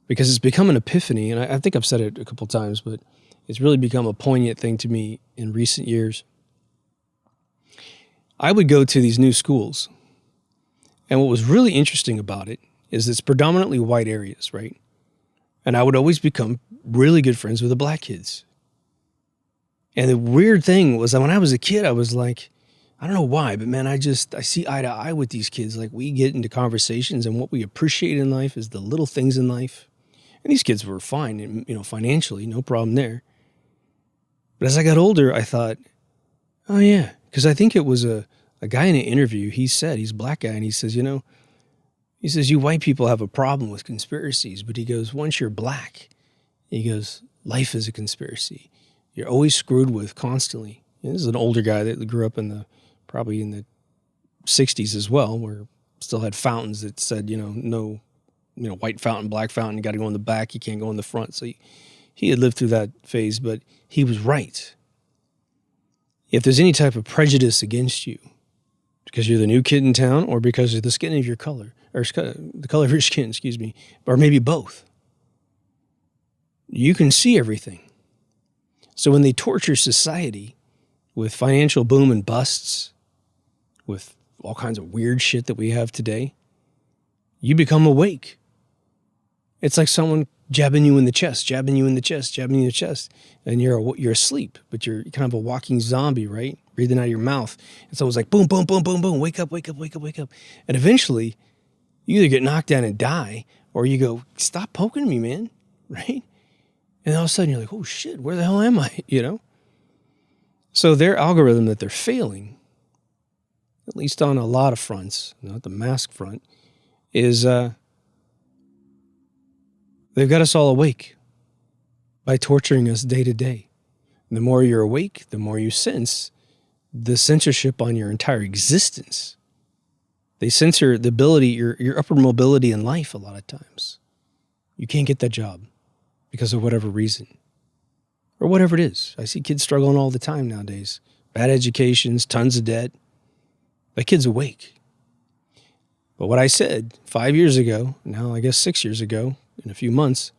because it's become an epiphany, and I think I've said it a couple times, but it's really become a poignant thing to me in recent years. I would go to these new schools, and what was really interesting about it is it's predominantly white areas, right? And I would always become really good friends with the black kids. And the weird thing was that when I was a kid, I was like, I don't know why, but man, I see eye to eye with these kids. Like, we get into conversations, and what we appreciate in life is the little things in life. And these kids were fine, and, financially, no problem there. But as I got older, I thought, oh yeah, because I think it was a guy in an interview. He said, he's a black guy, and he says, you white people have a problem with conspiracies, but he goes, once you're black, he goes, life is a conspiracy. You're always screwed with constantly. And this is an older guy that grew up probably in the 60s as well, where still had fountains that said, no, white fountain, black fountain, you got to go in the back, you can't go in the front. So he had lived through that phase, but he was right. If there's any type of prejudice against you, because you're the new kid in town, or because of the skin of your color, or the color of your skin, excuse me, or maybe both, you can see everything. So when they torture society with financial boom and busts, with all kinds of weird shit that we have today, you become awake. It's like someone jabbing you in the chest, jabbing you in the chest, jabbing you in the chest, and you're asleep, but you're kind of a walking zombie, right? Breathing out of your mouth. And so it's like boom, boom, boom, boom, boom, wake up, wake up, wake up, wake up. And eventually, you either get knocked down and die, or you go, stop poking me, man, right? And all of a sudden, you're like, oh shit, where the hell am I, So their algorithm that they're failing, at least on a lot of fronts, not the mask front, is they've got us all awake by torturing us day to day. And the more you're awake, the more you sense the censorship on your entire existence. They censor the ability, your upward mobility in life a lot of times. You can't get that job because of whatever reason. Or whatever it is. I see kids struggling all the time nowadays. Bad educations, tons of debt. That kid's awake. But what I said 5 years ago, now I guess 6 years ago, in a few months,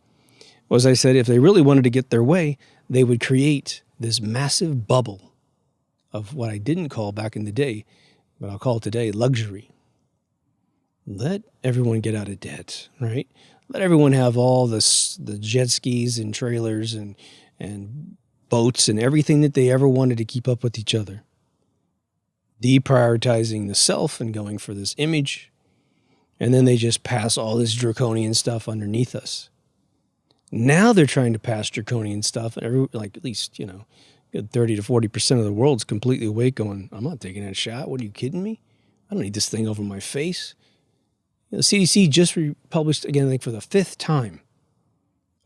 was I said if they really wanted to get their way, they would create this massive bubble of what I didn't call back in the day, but I'll call it today luxury. Let everyone get out of debt, right? Let everyone have all the jet skis and trailers and boats and everything that they ever wanted to keep up with each other. Deprioritizing the self and going for this image. And then they just pass all this draconian stuff underneath us. Now they're trying to pass draconian stuff, and at least, good 30 to 40% of the world's completely awake going, I'm not taking that shot. What, are you kidding me? I don't need this thing over my face. The CDC just published, again, I think for the 5th time,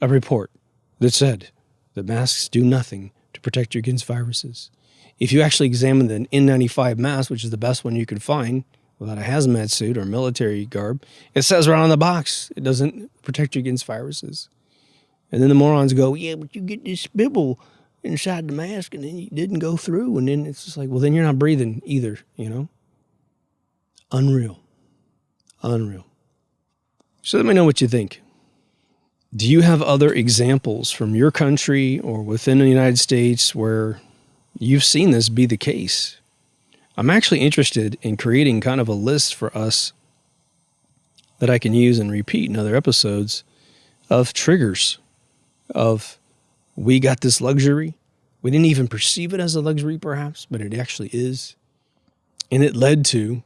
a report that said that masks do nothing to protect you against viruses. If you actually examine the N95 mask, which is the best one you could find without a hazmat suit or military garb, it says right on the box, it doesn't protect you against viruses. And then the morons go, yeah, but you get this bibble inside the mask and then you didn't go through. And then it's just like, well, then you're not breathing either, Unreal. So let me know what you think. Do you have other examples from your country or within the United States where you've seen this be the case? I'm actually interested in creating kind of a list for us that I can use and repeat in other episodes of triggers of we got this luxury. We didn't even perceive it as a luxury perhaps, but it actually is. And it led to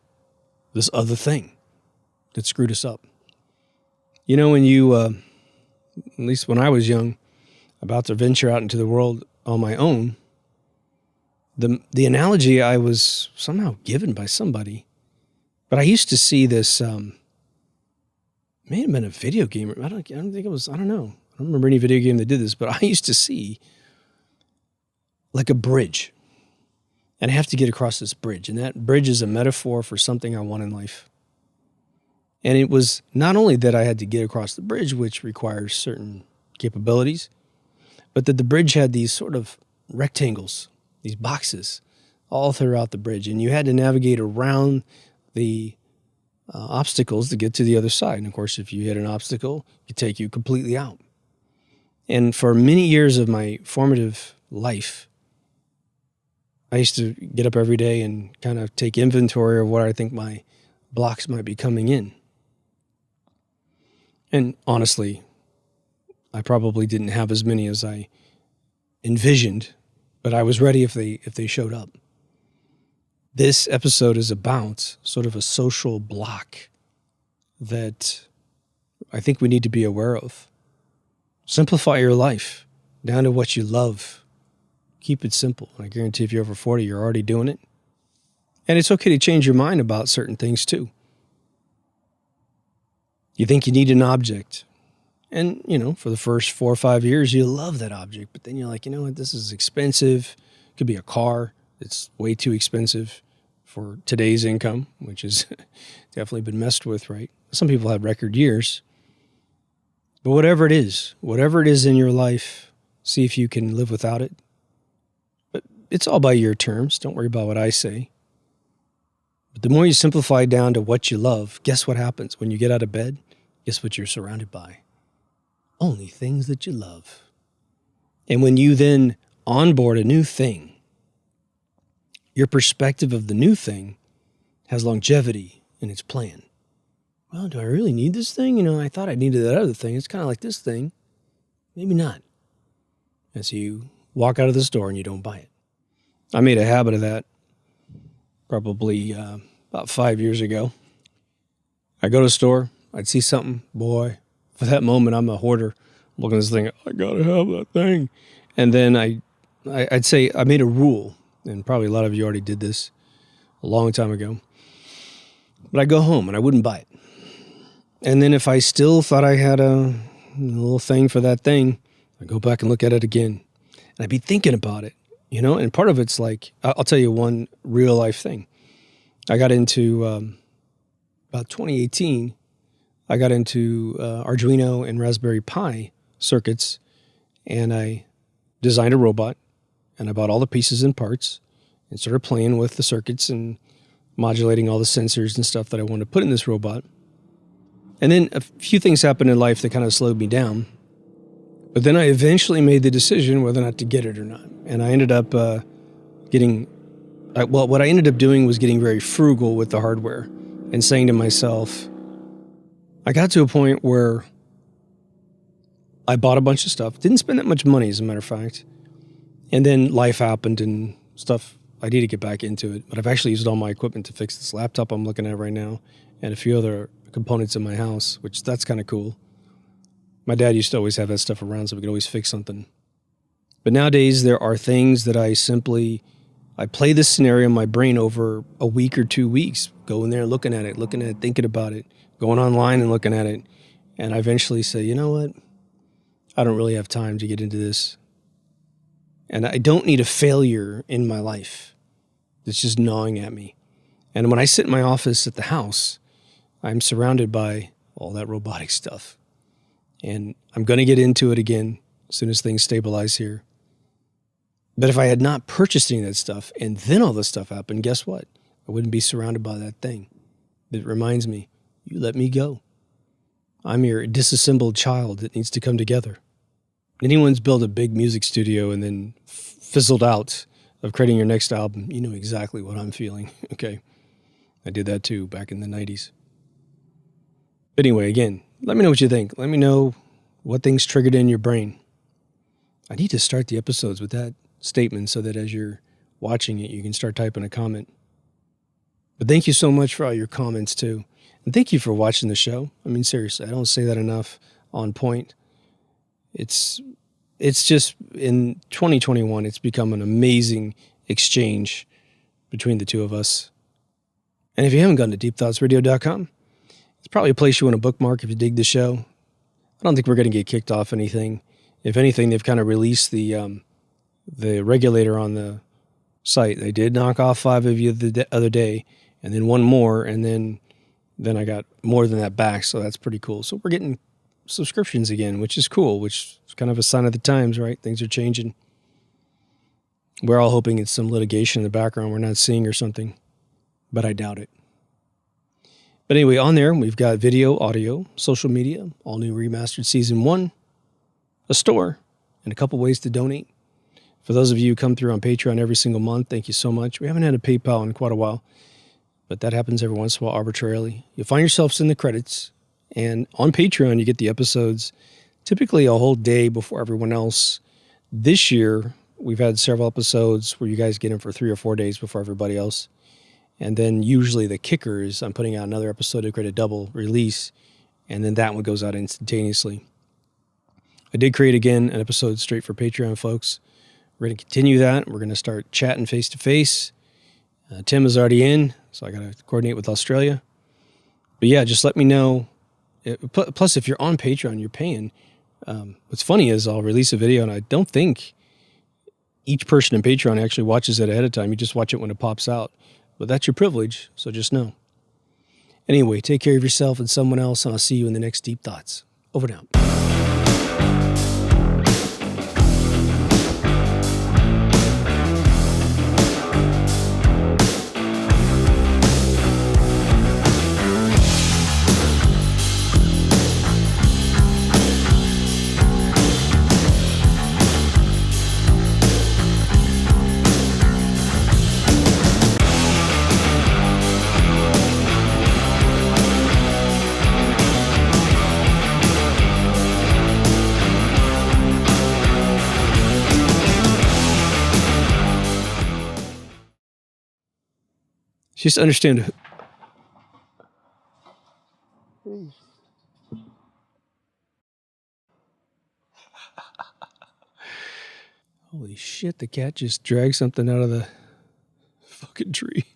this other thing that screwed us up. When you, at least when I was young, about to venture out into the world on my own, the analogy I was somehow given by somebody, but I used to see this, may have been a video game. I don't think it was, I don't know. I don't remember any video game that did this, but I used to see like a bridge, and I have to get across this bridge, and that bridge is a metaphor for something I want in life. And it was not only that I had to get across the bridge, which requires certain capabilities, but that the bridge had these sort of rectangles, these boxes, all throughout the bridge. And you had to navigate around the obstacles to get to the other side. And of course, if you hit an obstacle, it could take you completely out. And for many years of my formative life, I used to get up every day and kind of take inventory of where I think my blocks might be coming in. And honestly, I probably didn't have as many as I envisioned, but I was ready if they showed up. This episode is about sort of a social block that I think we need to be aware of. Simplify your life down to what you love. Keep it simple. I guarantee if you're over 40, you're already doing it. And it's okay to change your mind about certain things too. You think you need an object. And, for the first 4 or 5 years, you love that object. But then you're like, you know what, this is expensive. It could be a car. It's way too expensive for today's income, which has definitely been messed with, right? Some people have record years. But whatever it is in your life, see if you can live without it. But it's all by your terms. Don't worry about what I say. But the more you simplify down to what you love, guess what happens? When you get out of bed, guess what you're surrounded by? Only things that you love. And when you then onboard a new thing, your perspective of the new thing has longevity in its plan. Well, do I really need this thing? I thought I needed that other thing. It's kind of like this thing. Maybe not. And so you walk out of the store and you don't buy it. I made a habit of that probably about 5 years ago. I go to a store. I'd see something. Boy, for that moment, I'm a hoarder. I'm looking at this thing. I got to have that thing. And then I'd say I made a rule, and probably a lot of you already did this a long time ago. But I'd go home and I wouldn't buy it. And then if I still thought I had a little thing for that thing, I'd go back and look at it again. And I'd be thinking about it, and part of it's like, I'll tell you one real life thing. I got into, about 2018, I got into Arduino and Raspberry Pi circuits, and I designed a robot, and I bought all the pieces and parts and started playing with the circuits and modulating all the sensors and stuff that I wanted to put in this robot. And then a few things happened in life that kind of slowed me down. But then I eventually made the decision whether or not to get it or not. And I ended up what I ended up doing was getting very frugal with the hardware and saying to myself, I got to a point where I bought a bunch of stuff, didn't spend that much money, as a matter of fact. And then life happened and stuff. I need to get back into it. But I've actually used all my equipment to fix this laptop I'm looking at right now and a few other components in my house, which that's kind of cool. My dad used to always have that stuff around so we could always fix something. But nowadays there are things that I play this scenario in my brain over a week or 2 weeks, going there, looking at it, thinking about it, going online and looking at it. And I eventually say, you know what? I don't really have time to get into this. And I don't need a failure in my life that's just gnawing at me. And when I sit in my office at the house, I'm surrounded by all that robotic stuff. And I'm going to get into it again as soon as things stabilize here. But if I had not purchased any of that stuff and then all this stuff happened, guess what? I wouldn't be surrounded by that thing that reminds me, you let me go. I'm your disassembled child that needs to come together. Anyone's built a big music studio and then fizzled out of creating your next album, you know exactly what I'm feeling, okay? I did that too back in the 90s. But anyway, again, let me know what you think. Let me know what things triggered in your brain. I need to start the episodes with that statement so that as you're watching it, you can start typing a comment. But thank you so much for all your comments too. And thank you for watching the show. I mean, seriously, I don't say that enough on point. It's just in 2021, it's become an amazing exchange between the two of us. And if you haven't gone to deepthoughtsradio.com, it's probably a place you want to bookmark if you dig the show. I don't think we're going to get kicked off anything. If anything, they've kind of released the regulator on the site. They did knock off 5 of you the other day, and then 1 more, and then I got more than that back, so that's pretty cool. So we're getting subscriptions again, which is cool, which is kind of a sign of the times, right? Things are changing. We're all hoping it's some litigation in the background we're not seeing or something, but I doubt it. But anyway, on there, we've got video, audio, social media, all new remastered season 1, a store, and a couple ways to donate. For those of you who come through on Patreon every single month, thank you so much. We haven't had a PayPal in quite a while, but that happens every once in a while arbitrarily. You'll find yourselves in the credits, and on Patreon, you get the episodes typically a whole day before everyone else. This year, we've had several episodes where you guys get them for 3 or 4 days before everybody else. And then usually the kicker is I'm putting out another episode to create a double release, and then that one goes out instantaneously. I did create again an episode straight for Patreon folks. We're going to continue that. We're going to start chatting face to face. Tim is already in, so I got to coordinate with Australia. But yeah, just let me know. Plus, if you're on Patreon, you're paying. What's funny is I'll release a video, and I don't think each person in Patreon actually watches it ahead of time. You just watch it when it pops out. But that's your privilege, so just know. Anyway, take care of yourself and someone else, and I'll see you in the next Deep Thoughts. Over and out. Just understand. Holy shit, the cat just dragged something out of the fucking tree.